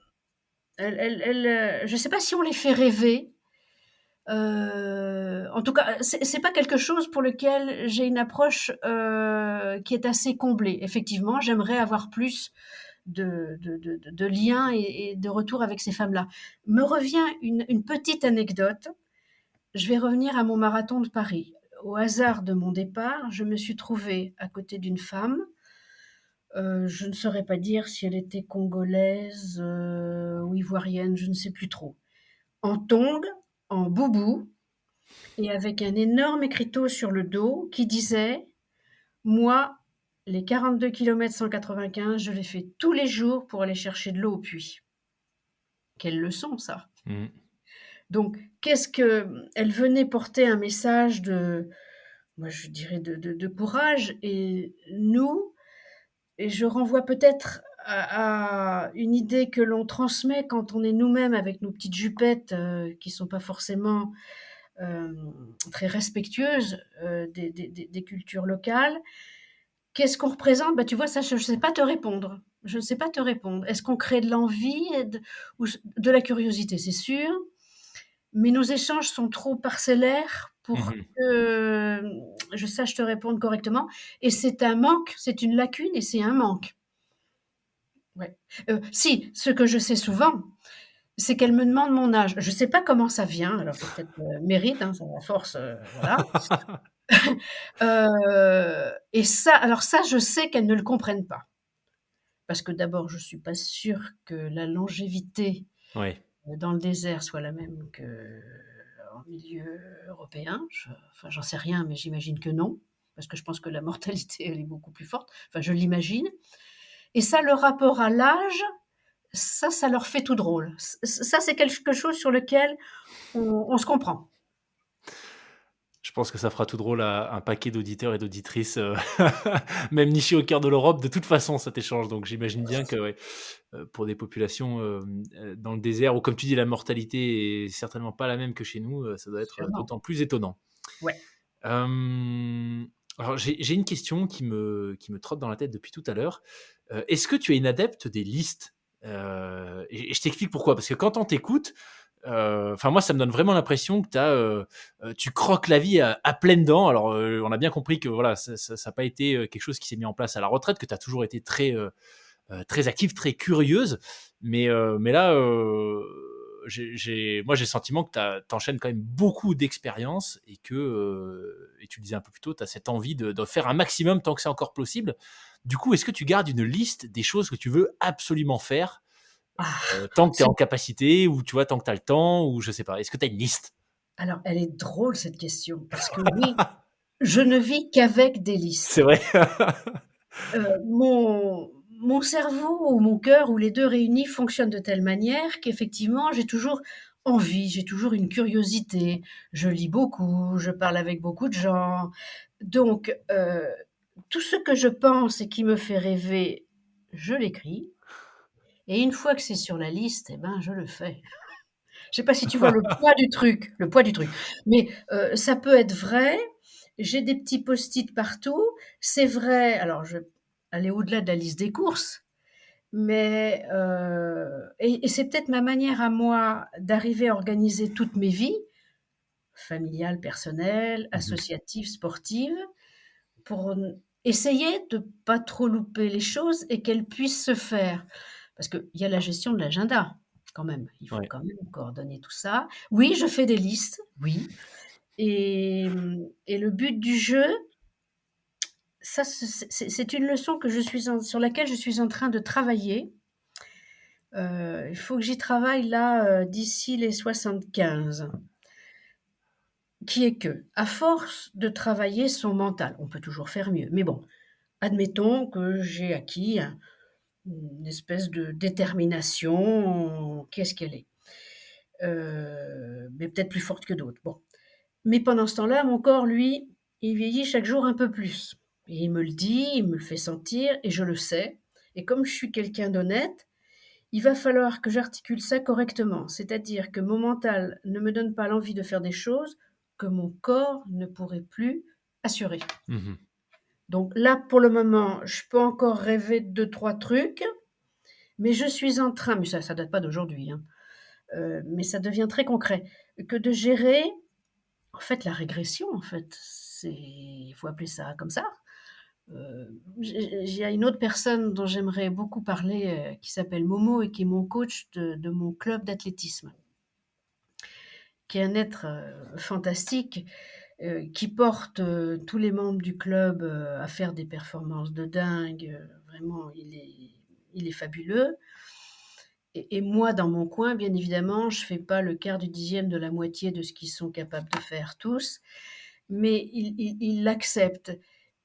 Je ne sais pas si on les fait rêver. En tout cas, c'est pas quelque chose pour lequel j'ai une approche, qui est assez comblée. Effectivement, j'aimerais avoir plus de liens et de retours avec ces femmes-là. Me revient une petite anecdote. Je vais revenir à mon marathon de Paris. Au hasard de mon départ, je me suis trouvée à côté d'une femme, je ne saurais pas dire si elle était congolaise, ou ivoirienne, je ne sais plus trop. En tongs, en boubou et avec un énorme écriteau sur le dos qui disait: «Moi, les 42 kilomètres 195, je les fais tous les jours pour aller chercher de l'eau au puits». Quelle leçon ça! Mmh. Donc qu'est-ce que elle venait porter un message moi je dirais de courage et nous et je renvoie peut-être à une idée que l'on transmet quand on est nous-mêmes avec nos petites jupettes, qui sont pas forcément, très respectueuses, des cultures locales. Qu'est-ce qu'on représente? Bah, tu vois, ça, je ne sais pas te répondre. Je ne sais pas te répondre. Est-ce qu'on crée de l'envie et de la curiosité? C'est sûr, mais nos échanges sont trop parcellaires pour Mmh. que, je sache te répondre correctement et c'est un manque, c'est une lacune et c'est un manque. Ouais. Si, ce que je sais souvent, c'est qu'elle me demande mon âge. Je sais pas comment ça vient, alors c'est peut-être, mérite, hein, ça à force, voilà. Et ça alors ça, je sais qu'elles ne le comprennent pas. Parce que d'abord, je suis pas sûre que la longévité, Ouais. dans le désert soit la même qu'en milieu européen. Enfin, j'en sais rien, mais j'imagine que non, parce que je pense que la mortalité, elle est beaucoup plus forte. Enfin, je l'imagine et ça, le rapport à l'âge, ça leur fait tout drôle. Ça, c'est quelque chose sur lequel on se comprend. Je pense que ça fera tout drôle à un paquet d'auditeurs et d'auditrices, même nichés au cœur de l'Europe, de toute façon, cet échange. Donc j'imagine bien que, ouais, pour des populations, dans le désert où, comme tu dis, la mortalité est certainement pas la même que chez nous, ça doit être, Sûrement. d'autant plus étonnant. Ouais. Hem, alors j'ai une question qui me trotte dans la tête depuis tout à l'heure. Est-ce que tu es une adepte des listes? Et je t'explique pourquoi. Parce que quand on t'écoute, enfin moi ça me donne vraiment l'impression que tu croques la vie à pleines dents. Alors, on a bien compris que voilà, ça a pas été, quelque chose qui s'est mis en place à la retraite, que tu as toujours été très active, très curieuse. Mais là, j'ai le sentiment que tu enchaînes quand même beaucoup d'expériences et que, et tu le disais un peu plus tôt, tu as cette envie de faire un maximum tant que c'est encore possible. Du coup, est-ce que tu gardes une liste des choses que tu veux absolument faire, Ah! tant que tu es C'est en capacité ou tu vois, tant que tu as le temps ou je sais pas? Est-ce que tu as une liste? alors elle est drôle cette question parce que oui, je ne vis qu'avec des C'est listes. vrai? Mon cerveau ou mon cœur ou les 2 réunis fonctionnent de telle manière qu'effectivement j'ai toujours envie, j'ai toujours une curiosité. Je lis beaucoup, je parle avec beaucoup de gens. Donc, tout ce que je pense et qui me fait rêver, je l'écris et une fois que c'est sur la liste et ben, je le fais. Je sais pas si tu vois le poids du truc. Mais, ça peut être vrai. J'ai des petits post-it partout. C'est vrai, alors je vais aller au-delà de la liste des courses, mais, et c'est peut-être ma manière à moi d'arriver à organiser toutes mes vies, familiales, personnelles, Mmh mh. associatives, sportives, pour essayer de pas trop louper les choses et qu'elles puissent se faire. Parce qu'il y a la gestion de l'agenda, quand même. Il faut Ouais. quand même coordonner tout ça. Oui, je fais des listes, oui, et le but du jeu, ça c'est une leçon que je suis en sur laquelle je suis en train de travailler. Il faut que j'y travaille là, d'ici les 75. Qui est que, à force de travailler son mental, on peut toujours faire mieux, mais bon, admettons que j'ai acquis une espèce de détermination, qu'est-ce qu'elle est? Mais peut-être plus forte que d'autres, bon. Mais pendant ce temps-là, mon corps, lui, il vieillit chaque jour un peu plus et il me le dit, il me le fait sentir et je le sais et comme je suis quelqu'un d'honnête, il va falloir que j'articule ça correctement. C'est-à-dire que mon mental ne me donne pas l'envie de faire des choses que mon corps ne pourrait plus assurer. Mmh mh. Donc là, pour le moment, je peux encore rêver de 2-3 trucs, mais je suis en train, mais ça date pas d'aujourd'hui, hein, mais ça devient très concret, que de gérer, en fait, la régression, en fait. Il faut appeler ça comme ça. J'ai une autre personne dont j'aimerais beaucoup parler, qui s'appelle Momo et qui est mon coach de mon club d'athlétisme, qui est un être, fantastique, qui porte, tous les membres du club, à faire des performances de dingue, vraiment il est fabuleux et moi dans mon coin, bien évidemment, je fais pas le quart du dixième de la moitié de ce qu'ils sont capables de faire tous, mais il l'accepte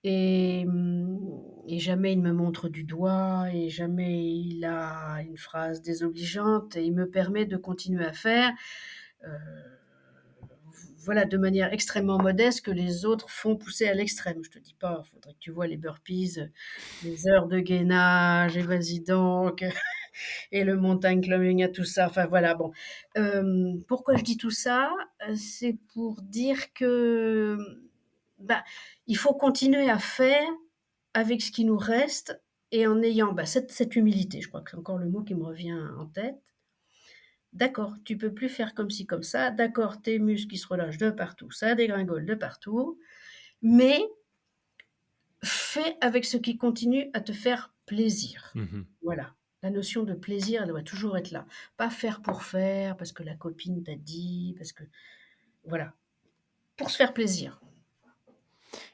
et jamais il me montre du doigt et jamais il a une phrase désobligeante et il me permet de continuer à faire. heu, voilà, de manière extrêmement modeste que les autres font pousser à l'extrême. Je te dis pas, il faudrait que tu vois les burpees, les heures de gainage et vas-y donc et le mountain climbing et tout ça, enfin voilà, bon. Pourquoi je dis tout ça? C'est pour dire que, bah, il faut continuer à faire avec ce qui nous reste et en ayant, bah, cette humilité, je crois que c'est encore le mot qui me revient en tête. D'accord, tu peux plus faire comme ci, comme ça. D'accord, tes muscles, qui se relâchent de partout, ça dégringole de partout, mais fais avec ce qui continue à te faire plaisir. Mmh. Voilà. La notion de plaisir, elle doit toujours être là. Pas faire pour faire, parce que la copine t'a dit, parce que voilà, pour se faire plaisir.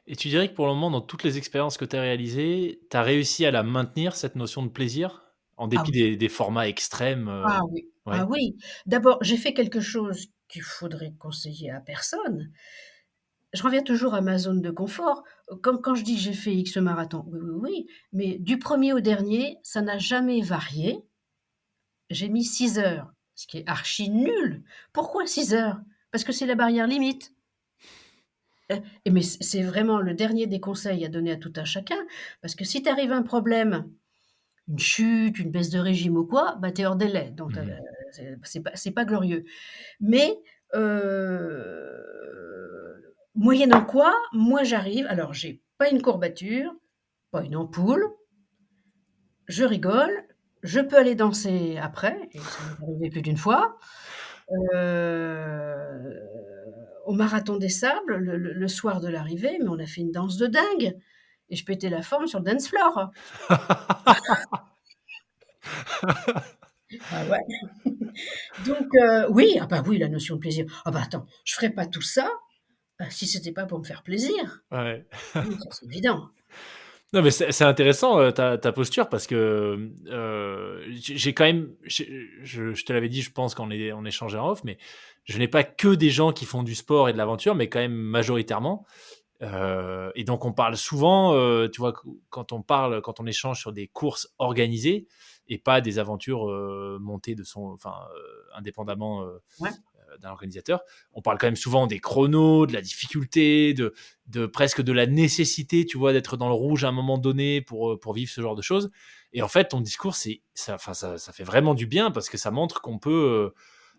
Et tu dirais que pour le moment, dans toutes les expériences que tu as réalisées, tu as réussi à la maintenir, cette notion de plaisir? En Ah dépit oui, des formats extrêmes, ah oui, ah ouais? oui. D'abord, j'ai fait quelque chose qu'il faudrait conseiller à personne. Je reviens toujours à ma zone de confort. Quand je dis: «J'ai fait X marathon», oui, oui, oui, mais du premier au dernier, ça n'a jamais varié. J'ai mis 6 heures, ce qui est archi nul. Pourquoi 6 heures? Parce que c'est la barrière limite. Et mais c'est vraiment le dernier des conseils à donner à tout un chacun, parce que si t'arrive un problème, une chute, une baisse de régime ou quoi, bah, tu es hors délai, donc Mmh. c'est pas glorieux. Mais heu, moyennant quoi, moi j'arrive alors j'ai pas une courbature, pas une ampoule, je rigole, je peux aller danser après et ça m'est arrivé plus d'une fois. Heu, Au marathon des sables, le soir de l'arrivée, mais on a fait une danse de dingue et je pétais la forme sur le dance floor. Ah ouais. Donc oui, ah bah oui, la notion de plaisir. Ah bah attends, je ferais pas tout ça, si c'était pas pour me faire plaisir. Ouais. Oui, ça c'est évident. Non, mais c'est intéressant, ta posture parce que, j'ai quand même je te l'avais dit, je pense quand on échangeait en off, mais je n'ai pas que des gens qui font du sport et de l'aventure, mais quand même majoritairement. Et donc on parle souvent, tu vois, quand on échange sur des courses organisées et pas des aventures, montées indépendamment, Ouais. d'un organisateur. On parle quand même souvent des chronos, de la difficulté, de presque de la nécessité, tu vois, d'être dans le rouge à un moment donné pour vivre ce genre de choses. Et en fait, ton discours, ça fait vraiment du bien parce que ça montre qu'on peut,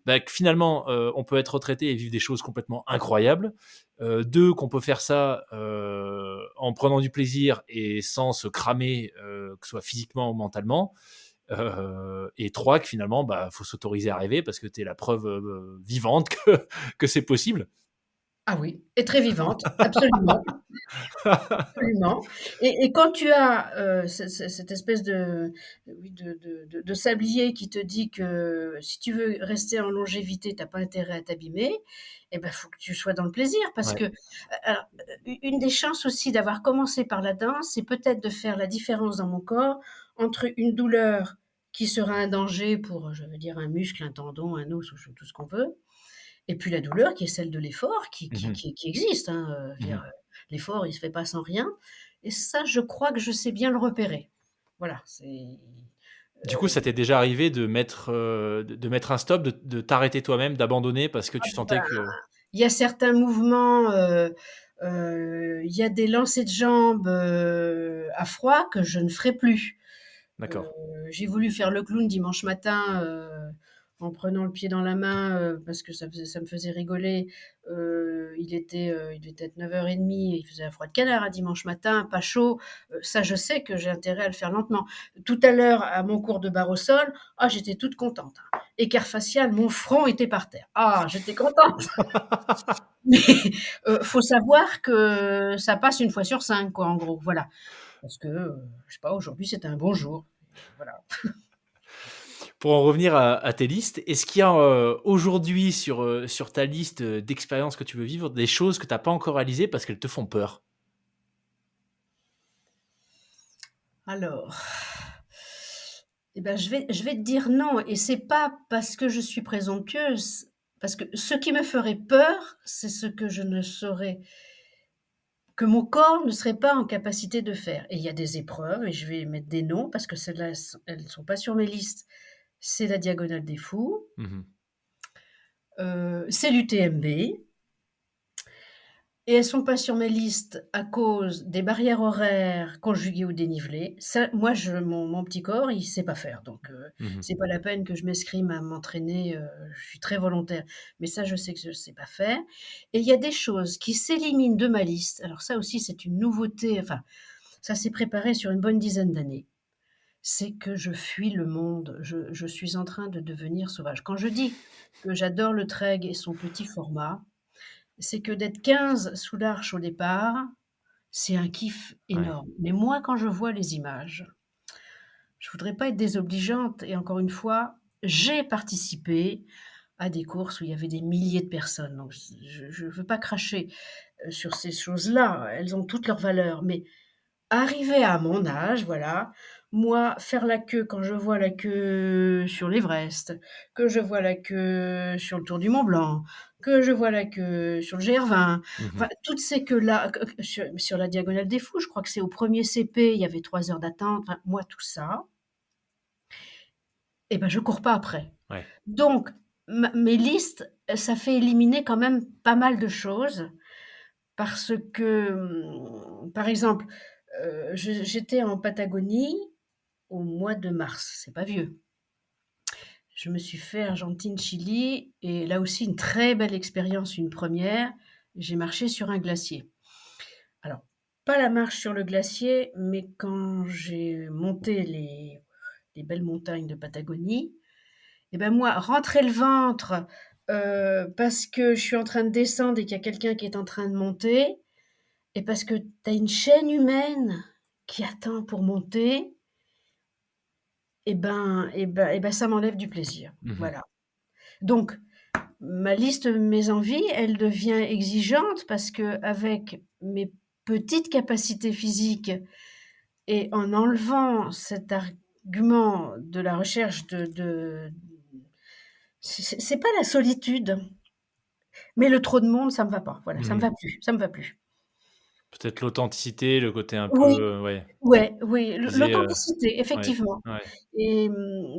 que finalement, on peut être retraité et vivre des choses complètement incroyables. 2, qu'on peut faire ça en prenant du plaisir et sans se cramer, que ce soit physiquement ou mentalement. Et 3, que finalement, faut s'autoriser à rêver parce que tu es la preuve, vivante que c'est possible. Ah oui, et très vivante, absolument. Absolument et quand tu as, cette espèce de oui, de sablier qui te dit que si tu veux rester en longévité, tu as pas intérêt à t'abîmer et ben, faut que tu sois dans le plaisir parce Ouais, que, alors, une des chances aussi d'avoir commencé par la danse, c'est peut-être de faire la différence dans mon corps entre une douleur qui sera un danger pour, je veux dire, un muscle, un tendon, un os ou tout ce qu'on veut et puis la douleur qui est celle de l'effort qui Mmh qui mh. qui qui existe, hein, je veux dire, l'effort il se fait pas sans rien et ça je crois que je sais bien le repérer. Voilà, c'est, Du coup, ça t'est déjà arrivé de mettre un stop, de t'arrêter toi-même, d'abandonner parce que ah tu sentais bah, que il y a certains mouvements, il y a des lancers de jambes, à froid que je ne ferai plus. Heu, d'accord. j'ai voulu faire le clown dimanche matin, en prenant le pied dans la main, parce que ça me faisait rigoler. Il devait être 9:30, il faisait un froid de canard un dimanche matin, pas chaud. Ça, je sais que j'ai intérêt à le faire lentement. Tout à l'heure, à mon cours de barre au sol, ah, j'étais toute contente, hein. Écart facial, mon front était par terre. Ah, j'étais contente! Mais faut savoir que ça passe une fois sur 5 quoi, en gros, voilà. Parce que, je sais pas, aujourd'hui, c'était un bon jour. Voilà. Pour en revenir à tes listes, est-ce qu'il y a, aujourd'hui sur ta liste, d'expériences que tu veux vivre, des choses que tu as pas encore réalisées parce qu'elles te font peur? Alors, eh ben, je vais te dire non et c'est pas parce que je suis présomptueuse, parce que ce qui me ferait peur, c'est ce que je ne saurais que mon corps ne serait pas en capacité de faire et il y a des épreuves et je vais mettre des noms parce que celles-là, elles sont pas sur mes listes. C'est la diagonale des fous, Mmh mh. c'est l'UTMB et elles sont pas sur mes listes à cause des barrières horaires conjuguées au dénivelé. Ça, moi, mon petit corps, il sait pas faire, donc Mmh. c'est pas la peine que je m'escrime à m'entraîner, je suis très volontaire, mais ça, je sais que je sais pas faire et il y a des choses qui s'éliminent de ma liste. Alors ça aussi, c'est une nouveauté, enfin, ça s'est préparé sur une bonne dizaine d'années. C'est que je fuis le monde, je suis en train de devenir sauvage. Quand je dis que j'adore le trek et son petit format, c'est que d'être 15 sous l'arche au départ, c'est un kiff Ouais. énorme. Mais moi, quand je vois les images, je voudrais pas être désobligeante et encore une fois, j'ai participé à des courses où il y avait des milliers de personnes. Donc je veux pas cracher, sur ces choses-là, elles ont toutes leurs valeurs, mais arrivé à mon âge, voilà, moi, faire la queue quand je vois la queue sur l'Everest, que je vois la queue sur le Tour du Mont Blanc, que je vois la queue sur le GR20, Mmh. enfin, toutes ces queues-là, sur la Diagonale des Fous, je crois que c'est au premier CP, il y avait 3 heures d'attente, enfin, moi, tout ça, et ben, je cours pas après. Ouais. Donc, mes listes, ça fait éliminer quand même pas mal de choses parce que, par exemple, j'étais en Patagonie au mois de mars, c'est pas vieux. Je me suis fait Argentine, Chili et là aussi une très belle expérience, une première. J'ai marché sur un glacier. Alors, pas la marche sur le glacier, mais quand j'ai monté les belles montagnes de Patagonie, et ben moi, rentrer le ventre, parce que je suis en train de descendre et qu'il y a quelqu'un qui est en train de monter et parce que tu as une chaîne humaine qui attend pour monter, et ben, ça m'enlève du plaisir. Mmh. Voilà. Donc, ma liste, mes envies, elle devient exigeante parce que avec mes petites capacités physiques et en enlevant cet argument de la recherche c'est pas la solitude, mais le trop de monde, ça me va pas. Voilà, ça me Mmh. va plus, ça me va plus. Peut-être l'authenticité, le côté un peu, Oui, ouais, ouais, oui, disais, l'authenticité, ouais, effectivement. ouais. Et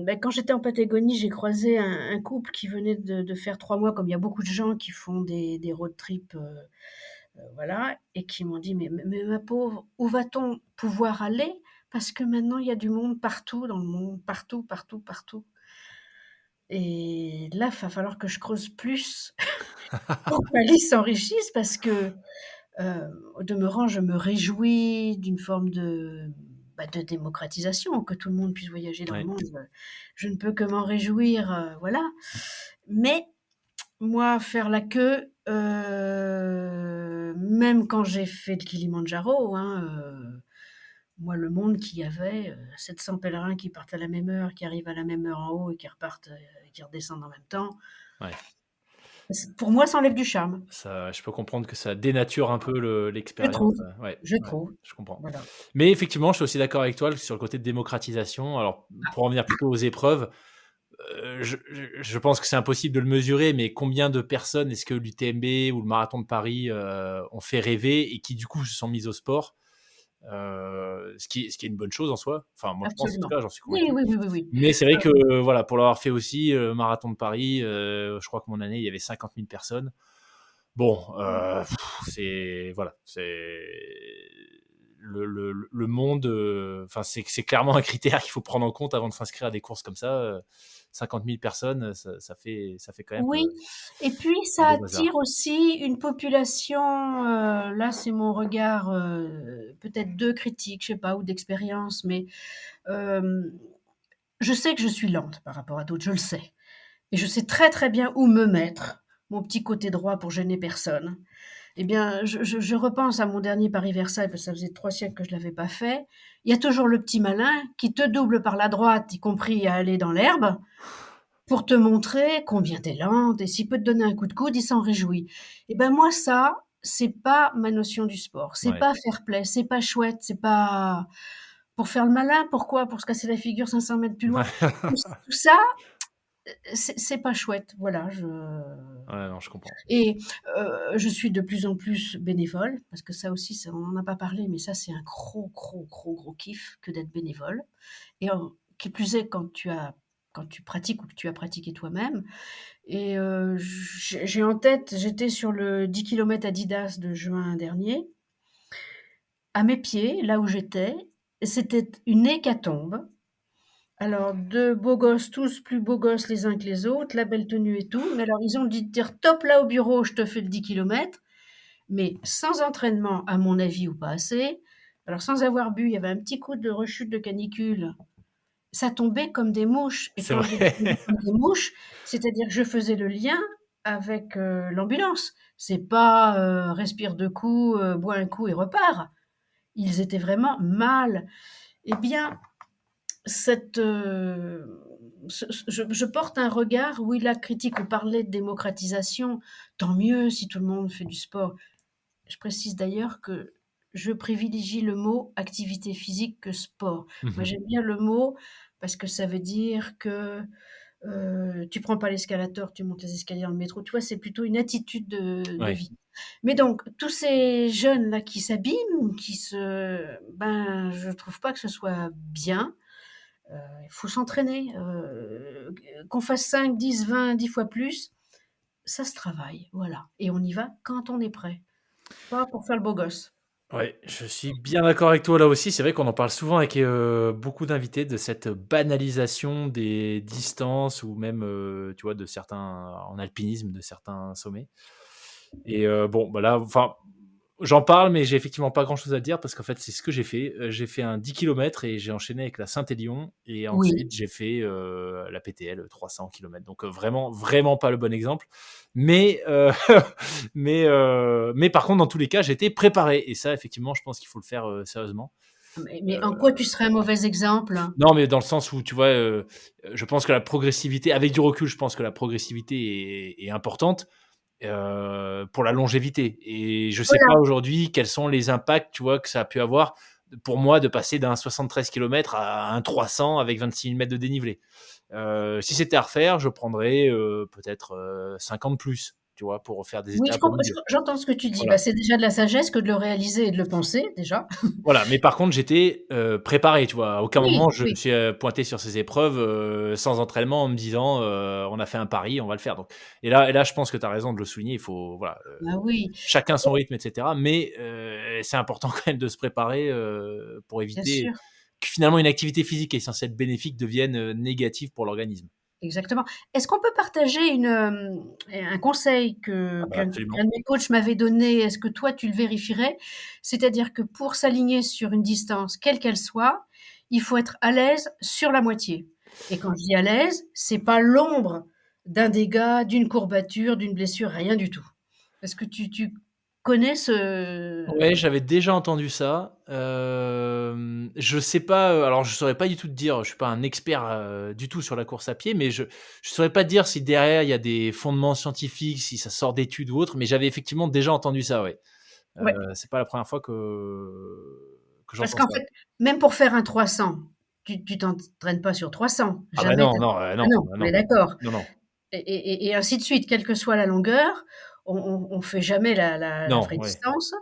bah, quand j'étais en Patagonie, j'ai croisé un couple qui venait de faire 3 mois, comme il y a beaucoup de gens qui font des road trips, voilà, et qui m'ont dit: «Mais ma pauvre, où va-t-on pouvoir aller? Parce que maintenant il y a du monde partout dans le monde, partout, partout, partout». Et là, va falloir que je creuse plus pour que ma liste s'enrichisse parce que, au demeurant, je me réjouis d'une forme de démocratisation, que tout le monde puisse voyager dans le Ouais. monde, je ne peux que m'en réjouir, voilà. Mais moi, faire la queue, même quand j'ai fait le Kilimandjaro, hein, moi, le monde qu'il y avait, 700 pèlerins qui partent à la même heure, qui arrivent à la même heure en haut et qui repartent, et qui redescendent en même temps, Ouais. pour moi, ça enlève du charme. Ça je peux comprendre que ça dénature un peu Je l'expérience, trouve, ouais, je ouais, trouve. je comprends. Voilà. Mais effectivement, je suis aussi d'accord avec toi sur le côté de démocratisation. Alors, pour en venir plutôt aux épreuves, je pense que c'est impossible de le mesurer, mais combien de personnes est-ce que l'UTMB ou le marathon de Paris, ont fait rêver et qui du coup se sont mises au sport? Ce qui est une bonne chose en soi. Enfin, moi je pense en tout Absolument. cas, j'en suis Oui, convaincu. oui, oui, oui, oui. Mais c'est vrai que, voilà, pour l'avoir fait aussi, marathon de Paris, je crois que mon année, il y avait 50 000 personnes. Bon, c'est voilà, c'est le monde, enfin, c'est clairement un critère qu'il faut prendre en compte avant de s'inscrire à des courses comme ça, 50 000 personnes, ça fait quand même, Oui et puis un ça beau bazar. attire aussi une population, là c'est mon regard, peut-être de critique, je sais pas, ou d'expérience, mais hem, je sais que je suis lente par rapport à d'autres, je le sais et je sais très, très bien où me mettre, mon petit côté droit pour gêner personne. Eh bien, je repense à mon dernier Paris-Versailles, parce que ça faisait 3 siècles que je l'avais pas fait. Il y a toujours le petit malin qui te double par la droite, y compris à aller dans l'herbe, pour te montrer combien tu es lente et s'il peut te donner un coup de coude, il s'en réjouit. Et ben moi ça, c'est pas ma notion du sport. C'est Ouais. pas fair play, c'est pas chouette, c'est pas pour faire le malin. Pourquoi? Pour se casser la figure 500 mètres plus loin. Tout ça, c'est pas chouette. Voilà, Ouais, non, je comprends. et je suis de plus en plus bénévole parce que ça aussi, ça on n'en a pas parlé, mais ça, c'est un gros, gros, gros, gros kiff que d'être bénévole et qui plus est quand tu as quand tu pratiques ou que tu as pratiqué toi-même. Et j'ai en tête, j'étais sur le 10 kilomètres Adidas de juin dernier. À mes pieds, là où j'étais, c'était une hécatombe. Alors 2 beaux gosses, tous plus beaux gosses les uns que les autres, la belle tenue et tout. Mais alors ils ont dit de dire: «Top là au bureau, je te fais le 10 kilomètres». Mais sans entraînement, à mon avis, ou pas assez. Alors sans avoir bu, il y avait un petit coup de rechute de canicule. Ça tombait comme des mouches, et C'est quand je dis vrai. tomber comme des mouches, c'est-à-dire que je faisais le lien avec, l'ambulance. C'est pas, respire 2 coups, bois un coup et repars. Ils étaient vraiment mal. Eh bien, cette, je porte un regard, oui, la critique, on parlait de démocratisation, tant mieux si tout le monde fait du sport. Je précise d'ailleurs que je privilégie le mot activité physique que sport. Moi, Mmh. j'aime bien le mot parce que ça veut dire que, tu prends pas l'escalator, tu montes les escaliers dans le métro. Tu vois, c'est plutôt une attitude de Ouais. vie. Mais donc tous ces jeunes-là qui s'abîment, je trouve pas que ce soit bien. Il faut s'entraîner, qu'on fasse 5, 10, 20, 10 fois plus, ça se travaille, voilà, et on y va quand on est prêt, pas pour faire le beau gosse. Ouais, je suis bien d'accord avec toi là aussi. C'est vrai qu'on en parle souvent avec, beaucoup d'invités de cette banalisation des distances ou même, tu vois, de certains en alpinisme, de certains sommets et bon, bah, là, enfin, j'en parle, mais j'ai effectivement pas grand-chose à dire parce qu'en fait, c'est ce que j'ai fait. J'ai fait un 10 kilomètres et j'ai enchaîné avec la Saint-Élion et Oui, ensuite j'ai fait, la PTL, 300 kilomètres. Donc, vraiment, vraiment pas le bon exemple. Mais, mais par contre, dans tous les cas, j'étais préparé et ça, effectivement, je pense qu'il faut le faire, sérieusement. mais en quoi tu serais un mauvais exemple? Non, mais dans le sens où, tu vois, je pense que la progressivité avec du recul, je pense que la progressivité est importante. Pour la longévité et je sais pas Voilà, aujourd'hui quels sont les impacts, tu vois, que ça a pu avoir pour moi de passer d'un 73 kilomètres à un 300 avec 26 000 mètres de dénivelé. Si c'était à refaire, je prendrais, peut-être, 5 ans de plus, tu vois, pour refaire des oui, étapes au milieu. j'entends ce que tu dis. Voilà. Bah, c'est déjà de la sagesse que de le réaliser et de le penser, déjà. Voilà, mais par contre, j'étais, préparé, tu vois? À aucun moment Oui, je me oui, suis, pointé sur ces épreuves, sans entraînement en me disant, «On a fait un pari, on va le faire», donc et là, je pense que tu as raison de le souligner, il faut voilà, bah, oui, chacun son rythme et cetera, mais c'est important quand même de se préparer, pour bien éviter sûr. que finalement une activité physique qui est censée être bénéfique devienne, négative pour l'organisme. Exactement. Est-ce qu'on peut partager un conseil Ah bah, qu'un absolument. de mes coachs m'avait donné? Est-ce que toi, tu le vérifierais? C'est-à-dire que pour s'aligner sur une distance, quelle qu'elle soit, il faut être à l'aise sur la moitié. Et quand je dis à l'aise, c'est pas l'ombre d'un dégât, d'une courbature, d'une blessure, rien du tout. Est-ce que tu connais ce... Ouais, j'avais déjà entendu ça. Je sais pas, alors je saurais pas du tout te dire, je suis pas un expert, du tout sur la course à pied, mais je saurais pas te dire si derrière il y a des fondements scientifiques, si ça sort d'études ou autre, mais j'avais effectivement déjà entendu ça, ouais. Ouais, C'est pas la première fois que parce j'entends qu'en ça. fait, même pour faire un 300, tu t'entraînes pas sur 300, Ah bah jamais non, tu non, ah non, non, bah on est non. d'accord. Non, non. Et ainsi de suite, quelle que soit la longueur, on fait jamais la Non, vraie ouais. distance,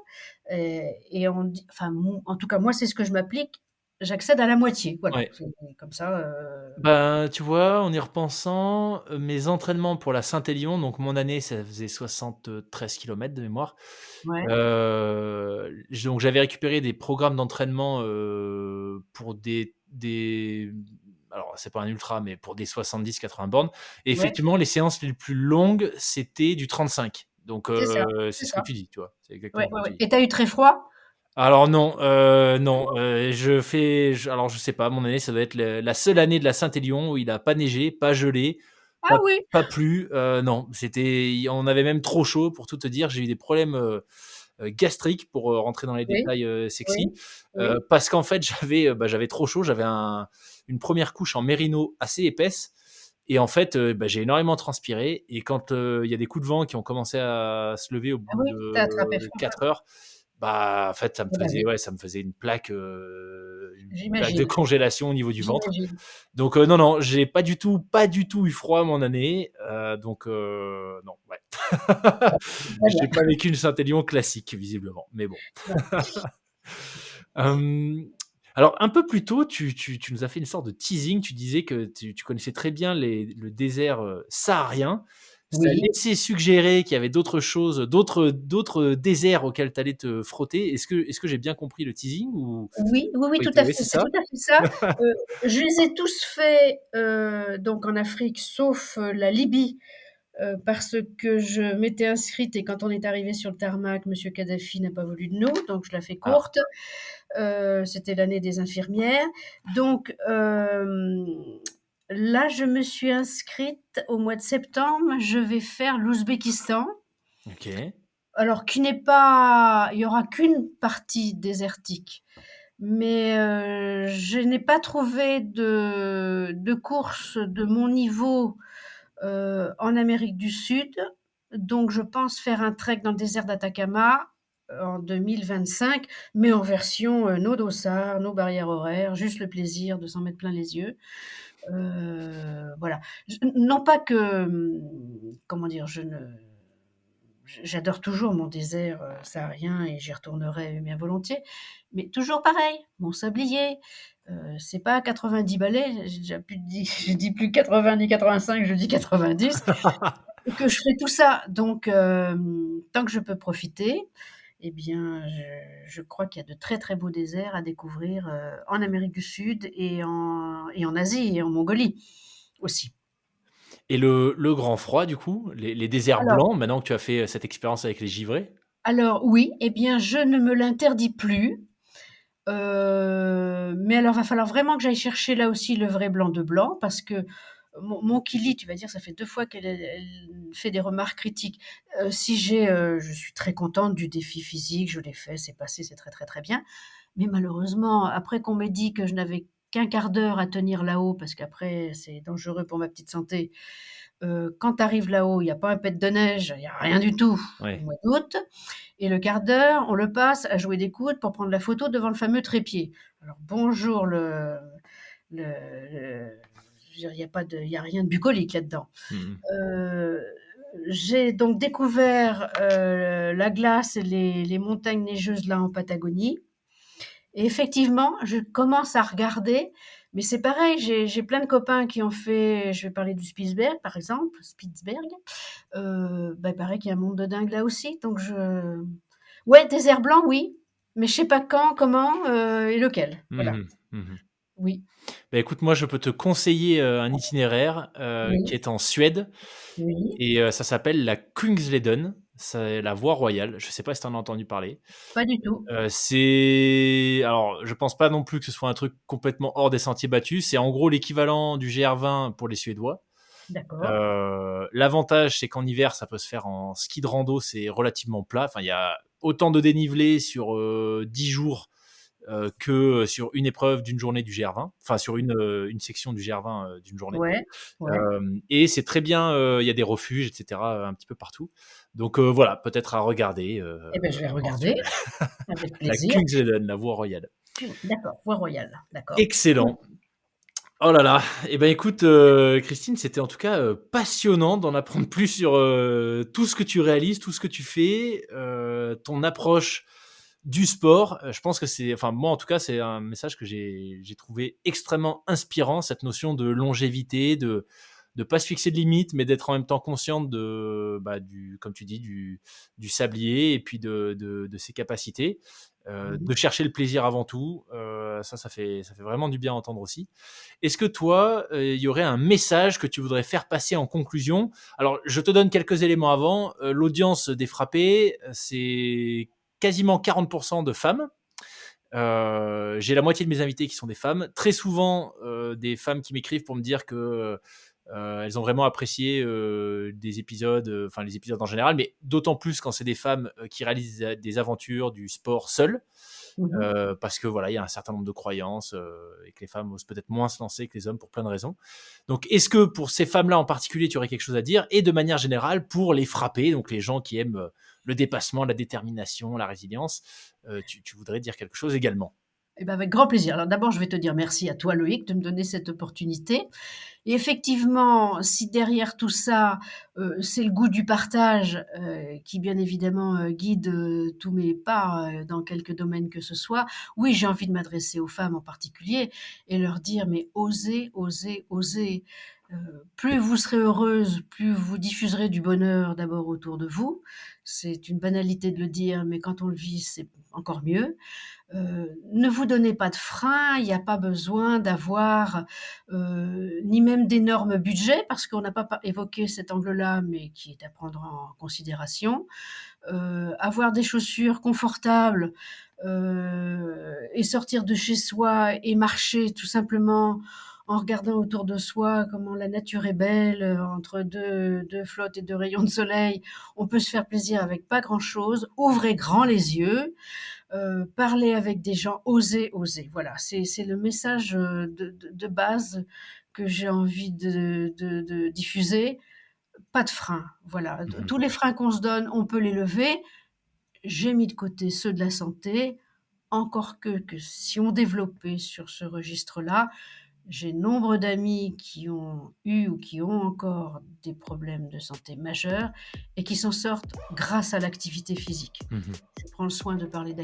et on dit, enfin, en tout cas, moi, c'est ce que je m'applique, j'accède à la moitié, voilà, Ouais. c'est comme ça, Ben, tu vois, en y repensant, mes entraînements pour la Saint-Élion, donc mon année, ça faisait 73 kilomètres de mémoire. ouais, Donc j'avais récupéré des programmes d'entraînement, pour alors c'est pas un ultra, mais pour des 70-80 bornes et ouais, effectivement, les séances les plus longues, c'était du 35. Donc c'est c'est ce que ça. tu dis, tu vois? C'est Ouais, exactement ce ouais, que tu ouais, dis. et tu as eu très froid? Alors non, non, alors je sais pas, mon année, ça doit être le la seule année de la Saint-Élion où il a pas neigé, pas gelé, Ah pas oui! pas plu, non, on avait même trop chaud pour tout te dire. J'ai eu des problèmes, gastriques pour, rentrer dans les Oui, détails, oui, sexy, oui. parce qu'en fait j'avais trop chaud, j'avais une première couche en mérino assez épaisse et en fait, j'ai énormément transpiré et quand, il y a des coups de vent qui ont commencé à se lever au Ah bout oui, tu as attrapé de froid. 4 heures, bah, en fait, Eh bah oui, ça me faisait une plaque de j'imagine, congélation au niveau du ventre. j'imagine. Donc, non, non, j'ai pas du tout eu froid mon année, donc, non, ouais. Très J'ai bien. pas vécu une Saint-Élion classique visiblement, mais bon. Ouais. Hem, Alors, un peu plus tôt, tu nous as fait une sorte de teasing. Tu disais que tu connaissais très bien le désert saharien. Ça Oui, laissait suggérer qu'il y avait d'autres choses, d'autres déserts auxquels tu allais te frotter. Est-ce que j'ai bien compris le teasing ou oui, oui, oui, pas du tout tout? à Oui, fait, c'est c'est ça? tout à fait ça. Je les ai tous faits, donc en Afrique, sauf, la Libye, parce que je m'étais inscrite et quand on est arrivé sur le tarmac, monsieur Kadhafi n'a pas voulu de nous, donc je la fais Ah, courte. C'était l'année des infirmières. Donc, là, je me suis inscrite au mois de septembre. Je vais faire l'Ouzbékistan. OK. Alors, qui n'est pas, il y aura qu'une partie désertique, mais je n'ai pas trouvé de course de mon niveau en Amérique du Sud. Donc, je pense faire un trek dans le désert d'Atacama en 2025, mais en version no dossard, no barrière horaire, juste le plaisir de s'en mettre plein les yeux. Voilà. Non pas que, comment dire, j'adore toujours mon désert saharien et j'y retournerai bien volontiers, mais toujours pareil, mon sablier. C'est pas 90 balais, j'ai déjà plus dit, je dis plus 80 ni 85, je dis 90 que je fais tout ça. Donc, tant que je peux profiter, eh bien, je crois qu'il y a de très très beaux déserts à découvrir en Amérique du Sud et en Asie et en Mongolie aussi. Et le grand froid, du coup, les déserts Alors, blancs, maintenant que tu as fait cette expérience avec les givrés? alors oui, eh bien, je ne me l'interdis plus. Mais alors, va falloir vraiment que j'aille chercher là aussi le vrai blanc de blanc parce que mon Kili, tu vas dire, ça fait 2 fois qu'elle fait des remarques critiques. Si je suis très contente du défi physique, je l'ai fait, c'est passé, c'est très, très, très bien. Mais malheureusement, après qu'on m'ait dit que je n'avais qu'un quart d'heure à tenir là-haut parce qu'après c'est dangereux pour ma petite santé, quand tu arrives là-haut, il y a pas un pet de neige, il y a rien du tout au Ouais. mois d'août et le quart d'heure, on le passe à jouer des coudes pour prendre la photo devant le fameux trépied. Alors bonjour le je veux dire, il y a rien de bucolique là-dedans. Mmh. Heu, j'ai donc découvert, la glace et les montagnes neigeuses là en Patagonie et effectivement, je commence à regarder, mais c'est pareil, j'ai plein de copains qui ont fait, je vais parler du Spitzberg par exemple, Spitzberg, bah, il paraît qu'il y a un monde de dingue là aussi, donc ouais, désert blanc, oui, mais je sais pas quand, comment, et lequel. Mmh Voilà, mh. Mmh. oui, Bah, écoute, moi, je peux te conseiller, un itinéraire, qui oui, est en Suède oui, et ça s'appelle la Kungsleden, c'est la voie royale. Je sais pas si tu en as entendu parler? pas du tout. C'est alors, je pense pas non plus que ce soit un truc complètement hors des sentiers battus. C'est en gros l'équivalent du GR20 pour les Suédois. D'accord, L'avantage, c'est qu'en hiver, ça peut se faire en ski de rando, c'est relativement plat. Enfin, il y a autant de dénivelé sur, 10 jours, que sur une épreuve d'une journée du GR20, enfin sur une section du GR20, d'une journée. ouais, ouais, Et c'est très bien, il y a des refuges et cetera, un petit peu partout. Donc voilà, peut-être à regarder, et beh, je vais en regarder Suède. avec La plaisir. Kungsleden, la voie royale. D'accord, voie royale, d'accord. Mmh. Excellent. Oh là là, et ben écoute, Christine, c'était en tout cas, passionnant d'en apprendre plus sur, tout ce que tu réalises, tout ce que tu fais, ton approche du sport. Je pense que c'est enfin moi en tout cas, c'est un message que j'ai trouvé extrêmement inspirant, cette notion de longévité, de pas se fixer de limites, mais d'être en même temps consciente de, bah, du comme tu dis, du sablier et puis de ses capacités, Mmh. de chercher le plaisir avant tout, ça fait vraiment du bien à entendre aussi. Est-ce que toi, il y aurait un message que tu voudrais faire passer en conclusion? Alors, je te donne quelques éléments avant. L'audience des frappés, c'est quasiment 40% de femmes. J'ai la moitié de mes invités qui sont des femmes. Très souvent, des femmes qui m'écrivent pour me dire que elles ont vraiment apprécié des épisodes, enfin les épisodes en général, mais d'autant plus quand c'est des femmes qui réalisent des aventures, du sport seules. Mmh mh. Parce que voilà, il y a un certain nombre de croyances et que les femmes osent peut-être moins se lancer que les hommes pour plein de raisons. Donc, est-ce que pour ces femmes-là en particulier, tu aurais quelque chose à dire? Et de manière générale, pour les frappés, donc les gens qui aiment le dépassement, la détermination, la résilience, tu voudrais dire quelque chose également? Eh ben, avec grand plaisir. Alors d'abord, je vais te dire merci à toi, Loïc, de me donner cette opportunité. Et effectivement, si derrière tout ça, c'est le goût du partage, qui bien évidemment, guide, tous mes pas, dans quelque domaine que ce soit, oui, j'ai envie de m'adresser aux femmes en particulier et leur dire: «Mais osez, osez, osez!» Plus vous serez heureuse, plus vous diffuserez du bonheur d'abord autour de vous. C'est une banalité de le dire, mais quand on le vit, c'est encore mieux. Ne vous donnez pas de frein, il n'y a pas besoin d'avoir, ni même d'énormes budgets parce qu'on n'a pas évoqué cet angle-là, mais qui est à prendre en considération. Avoir des chaussures confortables, et sortir de chez soi et marcher tout simplement en regardant autour de soi comment la nature est belle, entre 2 flottes et 2 rayons de soleil. On peut se faire plaisir avec pas grand-chose. Ouvrez grand les yeux, parler avec des gens, oser, oser. Voilà, c'est le message, de base que j'ai envie de diffuser. Pas de frein, voilà. Mmh. Tous les freins qu'on se donne, on peut les lever. J'ai mis de côté ceux de la santé, encore que si on développait sur ce registre-là, j'ai nombre d'amis qui ont eu ou qui ont encore des problèmes de santé majeurs et qui s'en sortent grâce à l'activité physique. Mmh. Je prends le soin de parler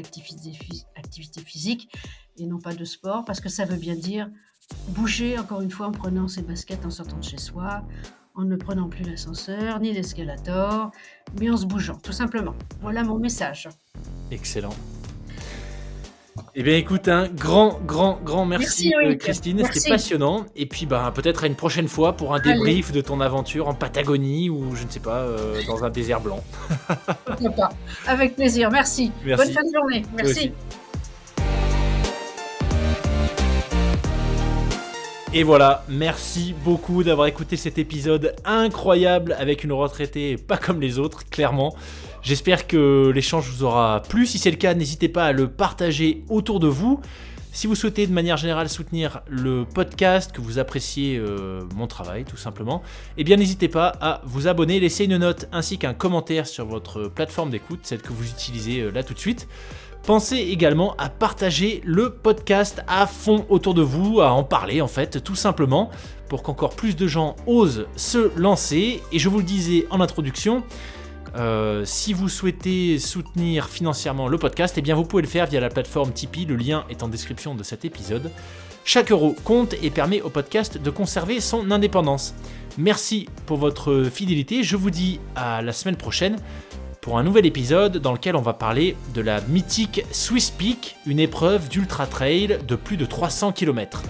activité physique et non pas de sport parce que ça veut bien dire bouger, encore une fois, en prenant ses baskets en sortant de chez soi, en ne prenant plus l'ascenseur ni l'escalator, mais en se bougeant, tout simplement. Voilà mon message. Excellent. Eh bien écoute, un grand Merci merci, Loïc, Christine, c'était merci. passionnant et puis, bah, peut-être à une prochaine fois pour un Allez, débrief de ton aventure en Patagonie ou je ne sais pas, dans un désert blanc. pourquoi pas. Avec plaisir, merci. Bonne Merci, fin de journée. toi Merci. aussi. Et voilà, merci beaucoup d'avoir écouté cet épisode incroyable avec une retraitée pas comme les autres, clairement. J'espère que l'échange vous aura plu. Si c'est le cas, n'hésitez pas à le partager autour de vous. Si vous souhaitez de manière générale soutenir le podcast, que vous appréciez mon travail tout simplement, eh bien n'hésitez pas à vous abonner, laisser une note ainsi qu'un commentaire sur votre plateforme d'écoute, celle que vous utilisez là tout de suite. Pensez également à partager le podcast à fond autour de vous, à en parler en fait, tout simplement, pour qu'encore plus de gens osent se lancer. Et je vous le disais en introduction, si vous souhaitez soutenir financièrement le podcast, eh bien vous pouvez le faire via la plateforme Tipeee, le lien est en description de cet épisode. Chaque euro compte et permet au podcast de conserver son indépendance. Merci pour votre fidélité, je vous dis à la semaine prochaine pour un nouvel épisode dans lequel on va parler de la mythique Swiss Peak, une épreuve d'ultra trail de plus de 300 km.